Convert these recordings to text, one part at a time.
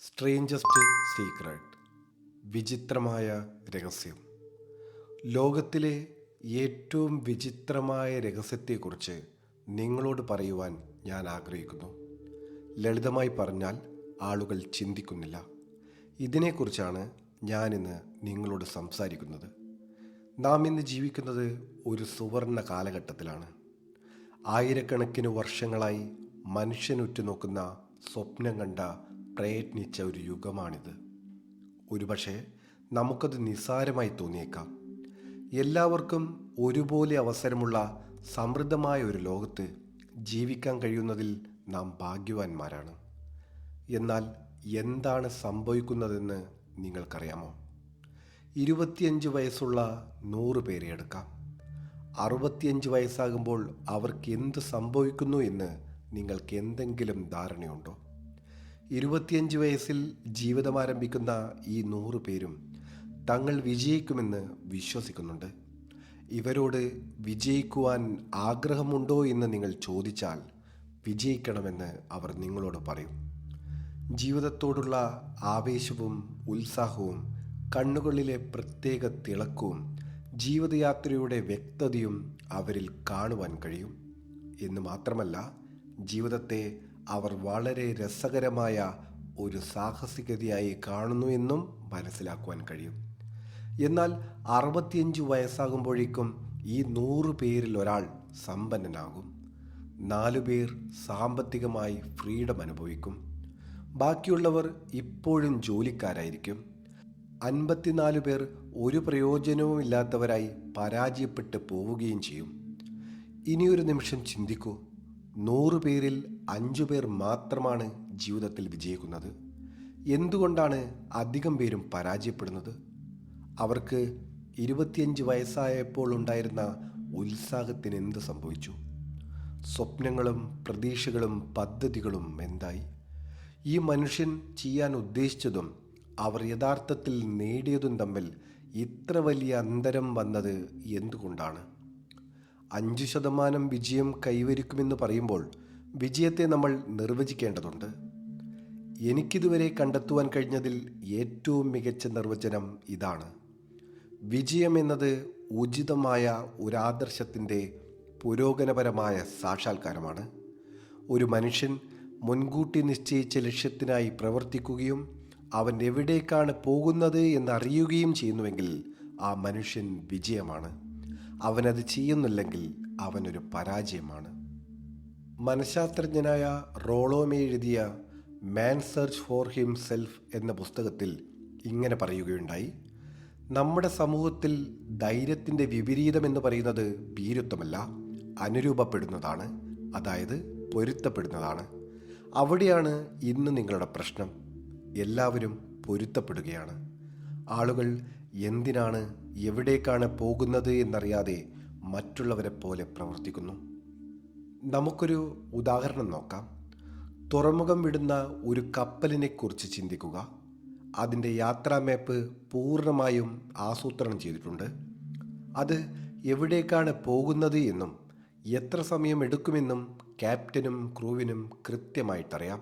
Strangest secret, വിചിത്രമായ രഹസ്യം. ലോകത്തിലെ ഏറ്റവും വിചിത്രമായ രഹസ്യത്തെക്കുറിച്ച് നിങ്ങളോട് പറയുവാൻ ഞാൻ ആഗ്രഹിക്കുന്നു. ലളിതമായി പറഞ്ഞാൽ ആളുകൾ ചിന്തിക്കുന്നില്ല. ഇതിനെക്കുറിച്ചാണ് ഞാനിന്ന് നിങ്ങളോട് സംസാരിക്കുന്നത്. നാം ഇന്ന് ജീവിക്കുന്നത് ഒരു സുവർണ കാലഘട്ടത്തിലാണ്. ആയിരക്കണക്കിന് വർഷങ്ങളായി മനുഷ്യനുറ്റുനോക്കുന്ന, സ്വപ്നം കണ്ട, പ്രയത്നിച്ച ഒരു യുഗമാണിത്. ഒരുപക്ഷെ നമുക്കത് നിസ്സാരമായി തോന്നിയേക്കാം. എല്ലാവർക്കും ഒരുപോലെ അവസരമുള്ള സമൃദ്ധമായ ഒരു ലോകത്ത് ജീവിക്കാൻ കഴിയുന്നതിൽ നാം ഭാഗ്യവാന്മാരാണ്. എന്നാൽ എന്താണ് സംഭവിക്കുന്നതെന്ന് നിങ്ങൾക്കറിയാമോ? 25 വയസ്സുള്ള 100 പേരെ എടുക്കാം. 65 വയസ്സാകുമ്പോൾ അവർക്ക് എന്ത് സംഭവിക്കുന്നു എന്ന് നിങ്ങൾക്ക് എന്തെങ്കിലും ധാരണയുണ്ടോ? 25 വയസ്സിൽ ജീവിതം ആരംഭിക്കുന്ന ഈ 100 പേരും തങ്ങൾ വിജയിക്കുമെന്ന് വിശ്വസിക്കുന്നുണ്ട്. ഇവരോട് വിജയിക്കുവാൻ ആഗ്രഹമുണ്ടോ എന്ന് നിങ്ങൾ ചോദിച്ചാൽ വിജയിക്കണമെന്ന് അവർ നിങ്ങളോട് പറയും. ജീവിതത്തോടുള്ള ആവേശവും ഉത്സാഹവും കണ്ണുകളിലെ പ്രത്യേക തിളക്കവും ജീവിതയാത്രയുടെ വ്യക്തതയും അവരിൽ കാണുവാൻ കഴിയും. എന്ന് മാത്രമല്ല, ജീവിതത്തെ അവർ വളരെ രസകരമായ ഒരു സാഹസികതയായി കാണുന്നു എന്നും മനസ്സിലാക്കുവാൻ കഴിയും. എന്നാൽ 65 വയസ്സാകുമ്പോഴേക്കും ഈ 100 പേരിൽ ഒരാൾ സമ്പന്നനാകും. 4 പേർ സാമ്പത്തികമായി ഫ്രീഡം അനുഭവിക്കും. ബാക്കിയുള്ളവർ ഇപ്പോഴും ജോലിക്കാരായിരിക്കും. 54 പേർ ഒരു പ്രയോജനവുമില്ലാത്തവരായി പരാജയപ്പെട്ട് പോവുകയും ചെയ്യും. ഇനിയൊരു നിമിഷം ചിന്തിക്കൂ. 100 പേരിൽ 5 പേർ മാത്രമാണ് ജീവിതത്തിൽ വിജയിക്കുന്നത്. എന്തുകൊണ്ടാണ് അധികം പേരും പരാജയപ്പെടുന്നത്? അവർക്ക് 25 വയസ്സായപ്പോൾ ഉണ്ടായിരുന്ന ഉത്സാഹത്തിന് എന്ത് സംഭവിച്ചു? സ്വപ്നങ്ങളും പ്രതീക്ഷകളും പദ്ധതികളും എന്തായി? ഈ മനുഷ്യൻ ചെയ്യാൻ ഉദ്ദേശിച്ചതും അവർ യഥാർത്ഥത്തിൽ നേടിയതും തമ്മിൽ ഇത്ര വലിയ അന്തരം വന്നത് എന്തുകൊണ്ടാണ്? 5% വിജയം കൈവരിക്കുമെന്ന് പറയുമ്പോൾ വിജയത്തെ നമ്മൾ നിർവചിക്കേണ്ടതുണ്ട്. എനിക്കിതുവരെ കണ്ടെത്തുവാൻ കഴിഞ്ഞതിൽ ഏറ്റവും മികച്ച നിർവചനം ഇതാണ്: വിജയം എന്നത് ഉചിതമായ ഒരാദർശത്തിൻ്റെ പുരോഗമനപരമായ സാക്ഷാത്കാരമാണ്. ഒരു മനുഷ്യൻ മുൻകൂട്ടി നിശ്ചയിച്ച ലക്ഷ്യത്തിനായി പ്രവർത്തിക്കുകയും അവൻ എവിടേക്കാണ് പോകുന്നത് എന്നറിയുകയും ചെയ്യുന്നുവെങ്കിൽ ആ മനുഷ്യൻ വിജയമാണ്. അവനത് ചെയ്യുന്നില്ലെങ്കിൽ അവനൊരു പരാജയമാണ്. മനഃശാസ്ത്രജ്ഞനായ റോളോമെ എഴുതിയ മാൻ സെർച്ച് ഫോർ ഹിംസെൽഫ് എന്ന പുസ്തകത്തിൽ ഇങ്ങനെ പറയുകയുണ്ടായി: നമ്മുടെ സമൂഹത്തിൽ ധൈര്യത്തിൻ്റെ വിപരീതമെന്ന് പറയുന്നത് ഭീരുത്വമല്ല, അനുരൂപപ്പെടുന്നതാണ്, അതായത് പൊരുത്തപ്പെടുന്നതാണ്. അവിടെയാണ് ഇന്ന് നിങ്ങളുടെ പ്രശ്നം. എല്ലാവരും പൊരുത്തപ്പെടുകയാണ്. ആളുകൾ എന്തിനാണ്, എവിടേക്കാണ് പോകുന്നത് എന്നറിയാതെ മറ്റുള്ളവരെ പോലെ പ്രവർത്തിക്കുന്നു. നമുക്കൊരു ഉദാഹരണം നോക്കാം. തുറമുഖം വിടുന്ന ഒരു കപ്പലിനെക്കുറിച്ച് ചിന്തിക്കുക. അതിൻ്റെ യാത്രാ മാപ്പ് പൂർണ്ണമായും ആസൂത്രണം ചെയ്തിട്ടുണ്ട്. അത് എവിടേക്കാണ് പോകുന്നത് എന്നും എത്ര സമയം എടുക്കുമെന്നും ക്യാപ്റ്റനും ക്രൂവിനും കൃത്യമായിട്ടറിയാം.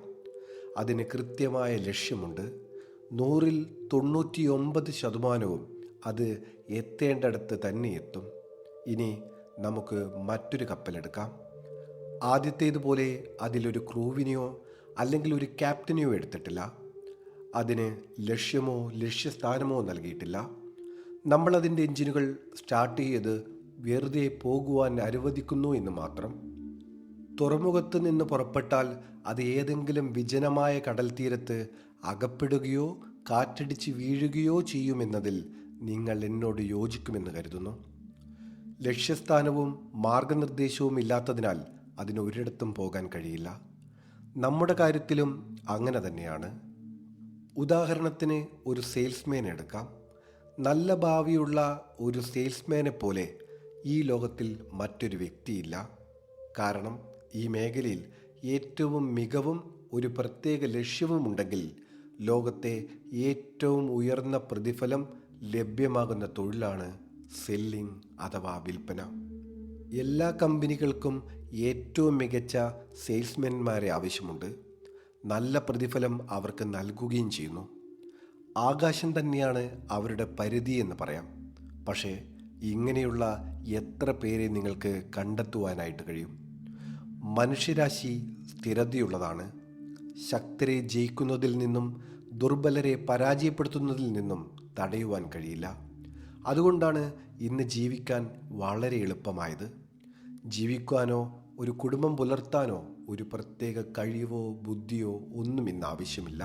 അതിന് കൃത്യമായ ലക്ഷ്യമുണ്ട്. 100-ൽ 99% അത് എത്തേണ്ടടുത്ത് തന്നെ എത്തും. ഇനി നമുക്ക് മറ്റൊരു കപ്പലെടുക്കാം. ആദ്യത്തേതുപോലെ അതിലൊരു ക്രൂവിനെയോ അല്ലെങ്കിൽ ഒരു ക്യാപ്റ്റനെയോ എടുത്തിട്ടില്ല. അതിന് ലക്ഷ്യമോ ലക്ഷ്യസ്ഥാനമോ നൽകിയിട്ടില്ല. നമ്മളതിൻ്റെ എഞ്ചിനുകൾ സ്റ്റാർട്ട് ചെയ്ത് വെറുതെ പോകുവാൻ അനുവദിക്കുന്നു എന്ന് മാത്രം. തുറമുഖത്ത് നിന്ന് പുറപ്പെട്ടാൽ അത് ഏതെങ്കിലും വിജനമായ കടൽ തീരത്ത് അകപ്പെടുകയോ കാറ്റടിച്ച് വീഴുകയോ ചെയ്യുമെന്നതിൽ നിങ്ങൾ എന്നോട് യോജിക്കുമെന്ന് കരുതുന്നു. ലക്ഷ്യസ്ഥാനവും മാർഗനിർദ്ദേശവും ഇല്ലാത്തതിനാൽ അതിന് ഒരിടത്തും പോകാൻ കഴിയില്ല. നമ്മുടെ കാര്യത്തിലും അങ്ങനെ തന്നെയാണ്. ഉദാഹരണത്തിന് ഒരു സെയിൽസ്മാനെ എടുക്കാം. നല്ല ഭാവിയുള്ള ഒരു സെയിൽസ്മാനെ പോലെ ഈ ലോകത്തിൽ മറ്റൊരു വ്യക്തിയില്ല. കാരണം ഈ മേഖലയിൽ ഏറ്റവും മികവും ഒരു പ്രത്യേക ലക്ഷ്യവും ഉണ്ടെങ്കിൽ ലോകത്തെ ഏറ്റവും ഉയർന്ന പ്രതിഫലം ലഭ്യമാകുന്ന തൊഴിലാണ് സെല്ലിംഗ് അഥവാ വിൽപ്പന. എല്ലാ കമ്പനികൾക്കും ഏറ്റവും മികച്ച സെയിൽസ്മാൻമാരെ ആവശ്യമുണ്ട്. നല്ല പ്രതിഫലം അവർക്ക് നൽകുകയും ചെയ്യുന്നു. ആകാശം തന്നെയാണ് അവരുടെ പരിധി എന്ന് പറയാം. പക്ഷേ ഇങ്ങനെയുള്ള എത്ര പേരെ നിങ്ങൾക്ക് കണ്ടെത്തുവാനായിട്ട് കഴിയും? മനുഷ്യരാശി സ്ഥിരതയുള്ളതാണ്. ശക്തരെ ജയിക്കുന്നതിൽ നിന്നും ദുർബലരെ പരാജയപ്പെടുത്തുന്നതിൽ നിന്നും തടയുവാൻ കഴിയില്ല. അതുകൊണ്ടാണ് ഇന്ന് ജീവിക്കാൻ വളരെ എളുപ്പമായത്. ജീവിക്കാനോ ഒരു കുടുംബം പുലർത്താനോ ഒരു പ്രത്യേക കഴിവോ ബുദ്ധിയോ ഒന്നും ഇന്ന് ആവശ്യമില്ല.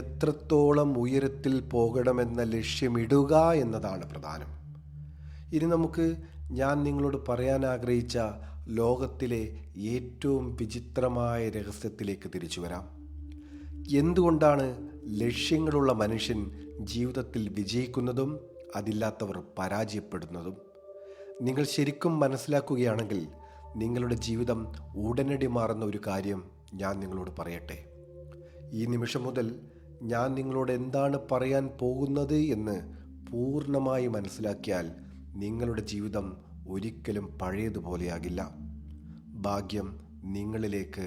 എത്രത്തോളം ഉയരത്തിൽ പോകണമെന്ന ലക്ഷ്യമിടുക എന്നതാണ് പ്രധാനം. ഇനി നമുക്ക് ഞാൻ നിങ്ങളോട് പറയാൻ ആഗ്രഹിച്ച ലോകത്തിലെ ഏറ്റവും വിചിത്രമായ രഹസ്യത്തിലേക്ക് തിരിച്ചു വരാം. എന്തുകൊണ്ടാണ് ലക്ഷ്യങ്ങളുള്ള മനുഷ്യൻ ജീവിതത്തിൽ വിജയിക്കുന്നതും അതില്ലാത്തവർ പരാജയപ്പെടുന്നതും? നിങ്ങൾ ശരിക്കും മനസ്സിലാക്കുകയാണെങ്കിൽ നിങ്ങളുടെ ജീവിതം ഉടനടി മാറുന്ന ഒരു കാര്യം ഞാൻ നിങ്ങളോട് പറയട്ടെ. ഈ നിമിഷം മുതൽ ഞാൻ നിങ്ങളോട് എന്താണ് പറയാൻ പോകുന്നത് എന്ന് പൂർണ്ണമായി മനസ്സിലാക്കിയാൽ നിങ്ങളുടെ ജീവിതം ഒരിക്കലും പഴയതുപോലെയാകില്ല. ഭാഗ്യം നിങ്ങളിലേക്ക്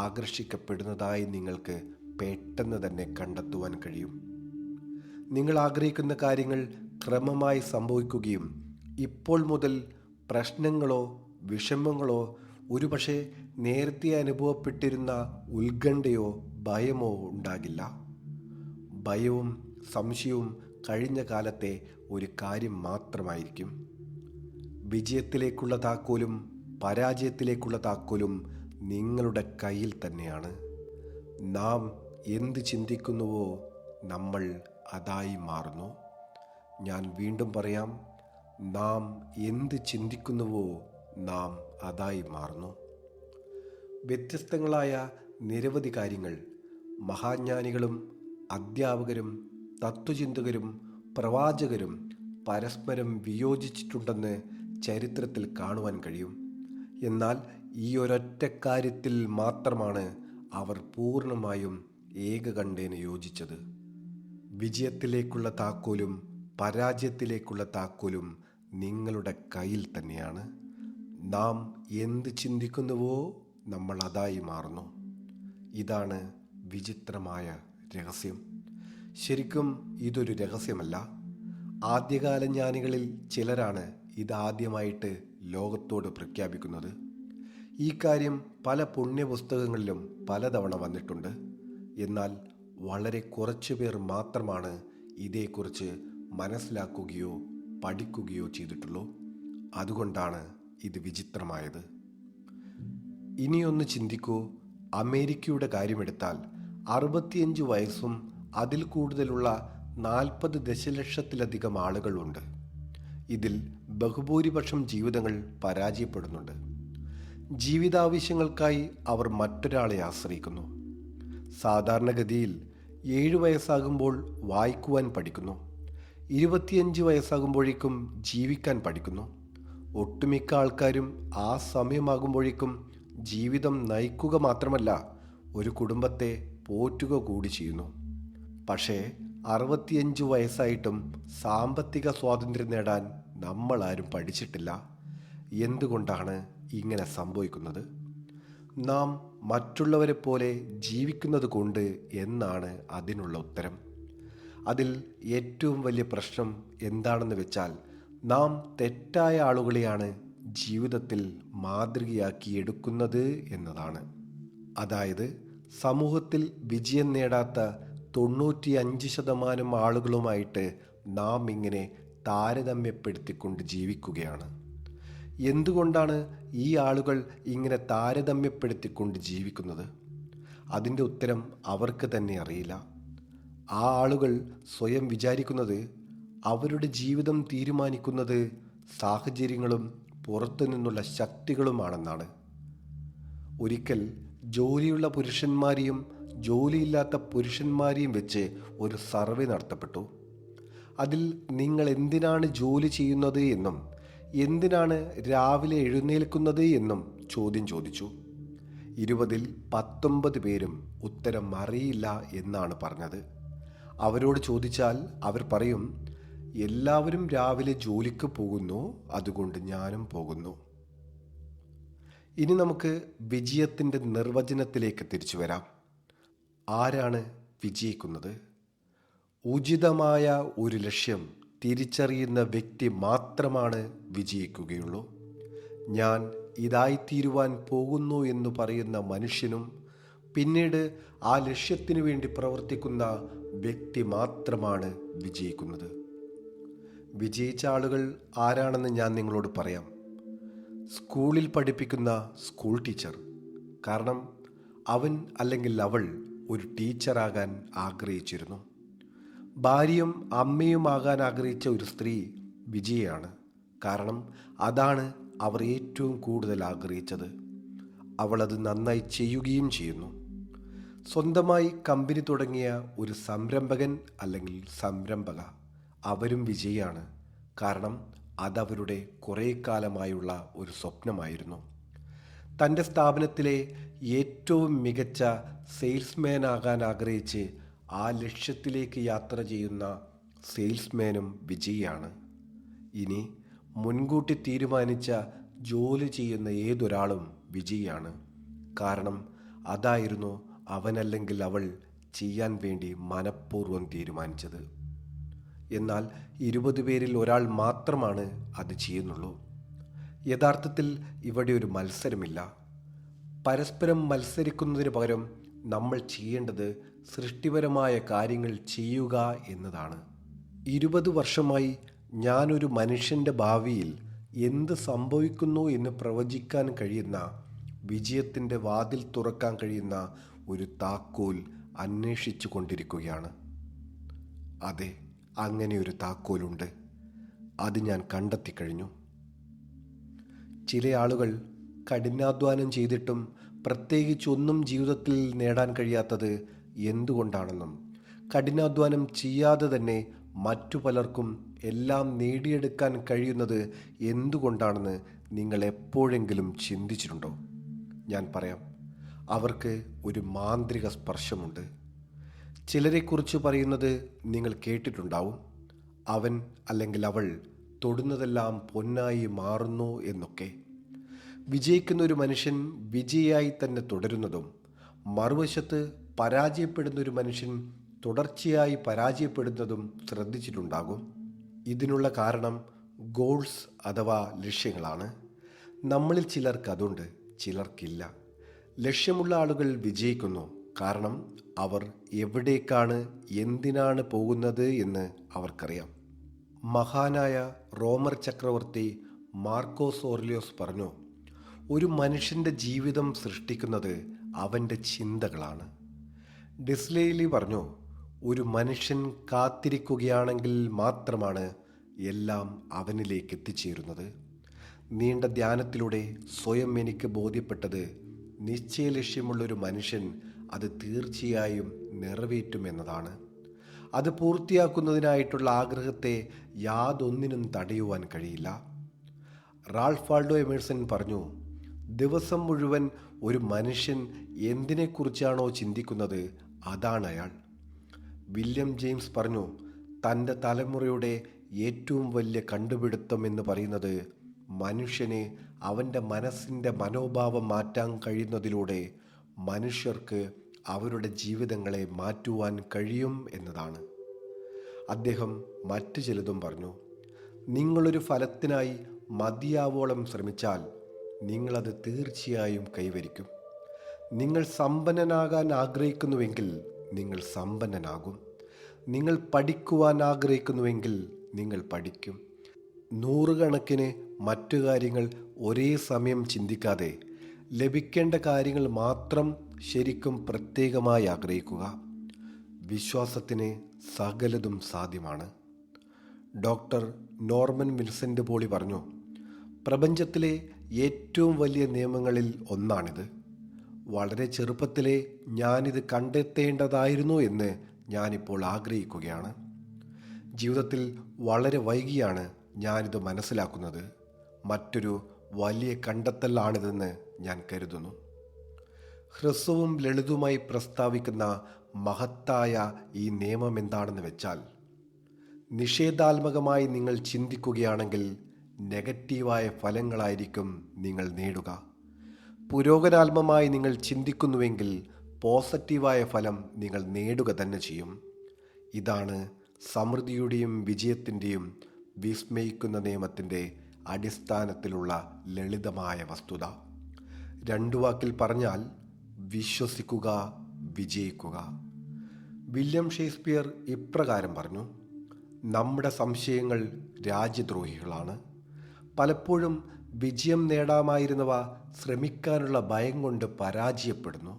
ആകർഷിക്കപ്പെടുന്നതായി നിങ്ങൾക്ക് പെട്ടെന്ന് തന്നെ കണ്ടെത്തുവാൻ കഴിയും. നിങ്ങൾ ആഗ്രഹിക്കുന്ന കാര്യങ്ങൾ ക്രമമായി സംഭവിക്കുകയും ഇപ്പോൾ മുതൽ പ്രശ്നങ്ങളോ വിഷമങ്ങളോ ഒരുപക്ഷെ നേരത്തെ അനുഭവപ്പെട്ടിരുന്ന ഉത്കണ്ഠയോ ഭയമോ ഉണ്ടാകില്ല. ഭയവും സംശയവും കഴിഞ്ഞ കാലത്തെ ഒരു കാര്യം മാത്രമായിരിക്കും. വിജയത്തിലേക്കുള്ള താക്കോലും പരാജയത്തിലേക്കുള്ള താക്കോലും നിങ്ങളുടെ കയ്യിൽ തന്നെയാണ്. നാം എന്ത് ചിന്തിക്കുന്നുവോ നമ്മൾ അതായി മാറുന്നു. ഞാൻ വീണ്ടും പറയാം, നാം എന്ത് ചിന്തിക്കുന്നുവോ നാം അതായി മാറുന്നു. വ്യത്യസ്തങ്ങളായ നിരവധി കാര്യങ്ങൾ മഹാജ്ഞാനികളും അധ്യാപകരും തത്വചിന്തകരും പ്രവാചകരും പരസ്പരം വിയോജിച്ചിട്ടുണ്ടെന്ന് ചരിത്രത്തിൽ കാണുവാൻ കഴിയും. എന്നാൽ ഈ ഒരൊറ്റ കാര്യത്തിൽ മാത്രമാണ് അവർ പൂർണ്ണമായും ഏകകണ്ഠേന യോജിച്ചത്. വിജയത്തിലേക്കുള്ള താക്കോലും പരാജയത്തിലേക്കുള്ള താക്കോലും നിങ്ങളുടെ കയ്യിൽ തന്നെയാണ്. നാം എന്ത് ചിന്തിക്കുന്നുവോ നമ്മൾ അതായി മാറുന്നു. ഇതാണ് വിചിത്രമായ രഹസ്യം. ശരിക്കും ഇതൊരു രഹസ്യമല്ല. ആദ്യകാല ജ്ഞാനികളിൽ ചിലരാണ് ഇതാദ്യമായിട്ട് ലോകത്തോട് പ്രഖ്യാപിക്കുന്നത്. ഈ കാര്യം പല പുണ്യപുസ്തകങ്ങളിലും പലതവണ വന്നിട്ടുണ്ട്. എന്നാൽ വളരെ കുറച്ചു പേർ മാത്രമാണ് ഇതേക്കുറിച്ച് മനസ്സിലാക്കുകയോ പഠിക്കുകയോ ചെയ്തിട്ടുള്ളൂ. അതുകൊണ്ടാണ് ഇത് വിചിത്രമായത്. ഇനിയൊന്ന് ചിന്തിക്കൂ. അമേരിക്കയുടെ കാര്യമെടുത്താൽ 65 വയസ്സും അതിൽ കൂടുതലുള്ള 40 ദശലക്ഷത്തിലധികം ആളുകളുണ്ട്. ഇതിൽ ബഹുഭൂരിപക്ഷം ജീവിതങ്ങൾ പരാജയപ്പെടുന്നുണ്ട്. ജീവിതാവശ്യങ്ങൾക്കായി അവർ മറ്റൊരാളെ ആശ്രയിക്കുന്നു. സാധാരണഗതിയിൽ 7 വയസ്സാകുമ്പോൾ വായിക്കുവാൻ പഠിക്കുന്നു. 25 വയസ്സാകുമ്പോഴേക്കും ജീവിക്കാൻ പഠിക്കുന്നു. ഒട്ടുമിക്ക ആൾക്കാരും ആ സമയമാകുമ്പോഴേക്കും ജീവിതം നയിക്കുക മാത്രമല്ല ഒരു കുടുംബത്തെ പോറ്റുക കൂടി ചെയ്യുന്നു. പക്ഷേ 65 വയസ്സായിട്ടും സാമ്പത്തിക സ്വാതന്ത്ര്യം നേടാൻ നമ്മളാരും പഠിച്ചിട്ടില്ല. എന്തുകൊണ്ടാണ് ഇങ്ങനെ സംഭവിക്കുന്നത്? നാം മറ്റുള്ളവരെ പോലെ ജീവിക്കുന്നത് കൊണ്ട് എന്നാണ് അതിനുള്ള ഉത്തരം. അതിൽ ഏറ്റവും വലിയ പ്രശ്നം എന്താണെന്ന് വെച്ചാൽ നാം തെറ്റായ ആളുകളെയാണ് ജീവിതത്തിൽ മാതൃകയാക്കി എടുക്കുന്നത് എന്നതാണ്. അതായത് സമൂഹത്തിൽ വിജയം നേടാത്ത 95% ആളുകളുമായിട്ട് നാം ഇങ്ങനെ താരതമ്യപ്പെടുത്തിക്കൊണ്ട് ജീവിക്കുകയാണ്. എന്തുകൊണ്ടാണ് ഈ ആളുകൾ ഇങ്ങനെ താരതമ്യപ്പെടുത്തിക്കൊണ്ട് ജീവിക്കുന്നത്? അതിൻ്റെ ഉത്തരം അവർക്ക് തന്നെ അറിയില്ല. ആ ആളുകൾ സ്വയം വിചാരിക്കുന്നത് അവരുടെ ജീവിതം തീരുമാനിക്കുന്നത് സാഹചര്യങ്ങളും പുറത്തു നിന്നുള്ള ശക്തികളുമാണെന്നാണ്. ഒരിക്കൽ ജോലിയുള്ള പുരുഷന്മാരെയും ജോലിയില്ലാത്ത പുരുഷന്മാരെയും വെച്ച് ഒരു സർവേ നടത്തപ്പെട്ടു. അതിൽ നിങ്ങൾ എന്തിനാണ് ജോലി ചെയ്യുന്നത് എന്നും എന്തിനാണ് രാവിലെ എഴുന്നേൽക്കുന്നത് എന്നും ചോദ്യം ചോദിച്ചു. 20ൽ 19 പേരും ഉത്തരം അറിയില്ല എന്നാണ് പറഞ്ഞത്. അവരോട് ചോദിച്ചാൽ അവർ പറയും, എല്ലാവരും രാവിലെ ജോലിക്ക് പോകുന്നു, അതുകൊണ്ട് ഞാനും പോകുന്നു. ഇനി നമുക്ക് വിജയത്തിൻ്റെ നിർവചനത്തിലേക്ക് തിരിച്ചു വരാം. ആരാണ് വിജയിക്കുന്നത്? ഉചിതമായ ഒരു ലക്ഷ്യം തിരിച്ചറിയുന്ന വ്യക്തി മാത്രമാണ് വിജയിക്കുകയുള്ളൂ. ഞാൻ ഇതായിത്തീരുവാൻ പോകുന്നു എന്ന് പറയുന്ന മനുഷ്യനും പിന്നീട് ആ ലക്ഷ്യത്തിനു വേണ്ടി പ്രവർത്തിക്കുന്ന വ്യക്തി മാത്രമാണ് വിജയിക്കുന്നത്. വിജയിച്ച ആളുകൾ ആരാണെന്ന് ഞാൻ നിങ്ങളോട് പറയാം. സ്കൂളിൽ പഠിപ്പിക്കുന്ന സ്കൂൾ ടീച്ചർ. കാരണം അവൻ അല്ലെങ്കിൽ അവൾ ഒരു ടീച്ചറാകാൻ ആഗ്രഹിച്ചിരുന്നു. ഭാര്യയും അമ്മയും ആകാൻ ആഗ്രഹിച്ച ഒരു സ്ത്രീ വിജയാണ്. കാരണം അതാണ് അവർ ഏറ്റവും കൂടുതൽ ആഗ്രഹിച്ചത്. അവളത് നന്നായി ചെയ്യുകയും ചെയ്യുന്നു. സ്വന്തമായി കമ്പനി തുടങ്ങിയ ഒരു സംരംഭകൻ അല്ലെങ്കിൽ സംരംഭക, അവരും വിജയിയാണ്. കാരണം അതവരുടെ കുറേ കാലമായുള്ള ഒരു സ്വപ്നമായിരുന്നു. തൻ്റെ സ്ഥാപനത്തിലെ ഏറ്റവും മികച്ച സെയിൽസ്മാൻ ആകാൻ ആഗ്രഹിച്ച് ആ ലക്ഷ്യത്തിലേക്ക് യാത്ര ചെയ്യുന്ന സെയിൽസ്മാനും വിജയിയാണ്. ഇനി മുൻകൂട്ടി തീരുമാനിച്ച ജോലി ചെയ്യുന്ന ഏതൊരാളും വിജയിയാണ്. കാരണം അതായിരുന്നു അവനല്ലെങ്കിൽ അവൾ ചെയ്യാൻ വേണ്ടി മനഃപൂർവ്വം തീരുമാനിച്ചത്. എന്നാൽ 20 പേരിൽ ഒരാൾ മാത്രമാണ് അത് ചെയ്യുന്നുള്ളൂ. യഥാർത്ഥത്തിൽ ഇവിടെ ഒരു മത്സരമില്ല. പരസ്പരം മത്സരിക്കുന്നതിന് പകരം നമ്മൾ ചെയ്യേണ്ടത് സൃഷ്ടിപരമായ കാര്യങ്ങൾ ചെയ്യുക എന്നതാണ്. 20 വർഷമായി ഞാനൊരു മനുഷ്യൻ്റെ ഭാവിയിൽ എന്ത് സംഭവിക്കുന്നു എന്ന് പ്രവചിക്കാൻ കഴിയുന്ന, വിജയത്തിൻ്റെ വാതിൽ തുറക്കാൻ കഴിയുന്ന ഒരു താക്കോൽ അന്വേഷിച്ചു കൊണ്ടിരിക്കുകയാണ്. അതെ, അങ്ങനെ ഒരു താക്കോലുണ്ട്. അത് ഞാൻ കണ്ടെത്തിക്കഴിഞ്ഞു. ചില ആളുകൾ കഠിനാധ്വാനം ചെയ്തിട്ടും പ്രത്യേകിച്ചൊന്നും ജീവിതത്തിൽ നേടാൻ കഴിയാത്തത് എന്തുകൊണ്ടാണെന്നും, കഠിനാധ്വാനം ചെയ്യാതെ തന്നെ മറ്റു പലർക്കും എല്ലാം നേടിയെടുക്കാൻ കഴിയുന്നത് എന്തുകൊണ്ടാണെന്ന് നിങ്ങൾ എപ്പോഴെങ്കിലും ചിന്തിച്ചിട്ടുണ്ടോ? ഞാൻ പറയാം. അവർക്ക് ഒരു മാന്ത്രിക സ്പർശമുണ്ട്. ചിലരെക്കുറിച്ച് പറയുന്നത് നിങ്ങൾ കേട്ടിട്ടുണ്ടാവും. അവൻ അല്ലെങ്കിൽ അവൾ തൊടുന്നതെല്ലാം പൊന്നായി മാറുന്നു എന്നൊക്കെ. വിജയിക്കുന്ന ഒരു മനുഷ്യൻ വിജയിയായി തന്നെ തുടരുന്നതും, മറുവശത്ത് പരാജയപ്പെടുന്ന ഒരു മനുഷ്യൻ തുടർച്ചയായി പരാജയപ്പെടുന്നതും ശ്രദ്ധിച്ചിട്ടുണ്ടാകും. ഇതിനുള്ള കാരണം ഗോൾസ് അഥവാ ലക്ഷ്യങ്ങളാണ്. നമ്മളിൽ ചിലർക്ക് അതുണ്ട്, ചിലർക്കില്ല. ലക്ഷ്യമുള്ള ആളുകൾ വിജയിക്കുന്നു. കാരണം അവർ എവിടേക്കാണ്, എന്തിനാണ് പോകുന്നത് എന്ന് അവർക്കറിയാം. മഹാനായ റോമർ ചക്രവർത്തി മാർക്കോസ് ഓർലിയോസ് പറഞ്ഞു, ഒരു മനുഷ്യൻ്റെ ജീവിതം സൃഷ്ടിക്കുന്നത് അവൻ്റെ ചിന്തകളാണ്. ഡിസ്ലേലി പറഞ്ഞു, ഒരു മനുഷ്യൻ കാത്തിരിക്കുകയാണെങ്കിൽ മാത്രമാണ് എല്ലാം അവനിലേക്ക് എത്തിച്ചേരുന്നത്. നീണ്ട ധ്യാനത്തിലൂടെ സ്വയം എനിക്ക് ബോധ്യപ്പെട്ടത്, നിശ്ചയലക്ഷ്യമുള്ളൊരു മനുഷ്യൻ അത് തീർച്ചയായും നിറവേറ്റുമെന്നതാണ്. അത് പൂർത്തിയാക്കുന്നതിനായിട്ടുള്ള ആഗ്രഹത്തെ യാതൊന്നിനും തടയുവാൻ കഴിയില്ല. റാൾഫ് വാൾഡോ എമേഴ്സൺ പറഞ്ഞു, ദിവസം മുഴുവൻ ഒരു മനുഷ്യൻ എന്തിനെക്കുറിച്ചാണോ ചിന്തിക്കുന്നത് അതാണ് അയാൾ. വില്യം ജെയിംസ് പറഞ്ഞു, തൻ്റെ തലമുറയുടെ ഏറ്റവും വലിയ കണ്ടുപിടുത്തം എന്ന് പറയുന്നത് മനുഷ്യന് അവൻ്റെ മനസ്സിൻ്റെ മനോഭാവം മാറ്റാൻ കഴിയുന്നതിലൂടെ മനുഷ്യർക്ക് അവരുടെ ജീവിതങ്ങളെ മാറ്റുവാൻ കഴിയും എന്നതാണ്. അദ്ദേഹം മറ്റു ചിലതും പറഞ്ഞു, നിങ്ങളൊരു ഫലത്തിനായി മതിയാവോളം ശ്രമിച്ചാൽ നിങ്ങളത് തീർച്ചയായും കൈവരിക്കും. നിങ്ങൾ സമ്പന്നനാകാൻ ആഗ്രഹിക്കുന്നുവെങ്കിൽ നിങ്ങൾ സമ്പന്നനാകും. നിങ്ങൾ പഠിക്കുവാൻ ആഗ്രഹിക്കുന്നുവെങ്കിൽ നിങ്ങൾ പഠിക്കും. നൂറുകണക്കിന് മറ്റു കാര്യങ്ങൾ ഒരേ സമയം ചിന്തിക്കാതെ ലഭിക്കേണ്ട കാര്യങ്ങൾ മാത്രം ശരിക്കും പ്രത്യേകമായി ആഗ്രഹിക്കുക. വിശ്വാസത്തിന് സകലതും സാധ്യമാണ്. ഡോക്ടർ നോർമൻ വിൻസെൻ്റ് പോളി പറഞ്ഞു, പ്രപഞ്ചത്തിലെ ഏറ്റവും വലിയ നിയമങ്ങളിൽ ഒന്നാണിത്. വളരെ ചെറുപ്പത്തിലേ ഞാനിത് കണ്ടെത്തേണ്ടതായിരുന്നു എന്ന് ഞാനിപ്പോൾ ആഗ്രഹിക്കുകയാണ്. ജീവിതത്തിൽ വളരെ വൈകിയാണ് ഞാനിത് മനസ്സിലാക്കുന്നത്. മറ്റൊരു വലിയ കണ്ടെത്തലാണിതെന്ന് ഞാൻ കരുതുന്നു. ഹ്രസ്വവും ലളിതവുമായി പ്രസ്താവിക്കുന്ന മഹത്തായ ഈ നിയമം എന്താണെന്ന് വെച്ചാൽ, നിഷേധാത്മകമായി നിങ്ങൾ ചിന്തിക്കുകയാണെങ്കിൽ നെഗറ്റീവായ ഫലങ്ങളായിരിക്കും നിങ്ങൾ നേടുക. പുരോഗനാത്മകമായി നിങ്ങൾ ചിന്തിക്കുന്നുവെങ്കിൽ പോസിറ്റീവായ ഫലം നിങ്ങൾ നേടുക തന്നെ ചെയ്യും. ഇതാണ് സമൃദ്ധിയുടെയും വിജയത്തിൻ്റെയും വിസ്മയിക്കുന്ന നിയമത്തിൻ്റെ അടിസ്ഥാനത്തിലുള്ള ലളിതമായ വസ്തുത. 2 വാക്കിൽ പറഞ്ഞാൽ വിശ്വസിക്കുക, വിജയിക്കുക. വില്യം ഷേക്സ്പിയർ ഇപ്രകാരം പറഞ്ഞു: നമ്മുടെ സംശയങ്ങൾ രാജ്യദ്രോഹികളാണ്. പലപ്പോഴും വിജയം നേടാമായിരുന്നവ ശ്രമിക്കാനുള്ള ഭയം കൊണ്ട് പരാജയപ്പെടുന്നു.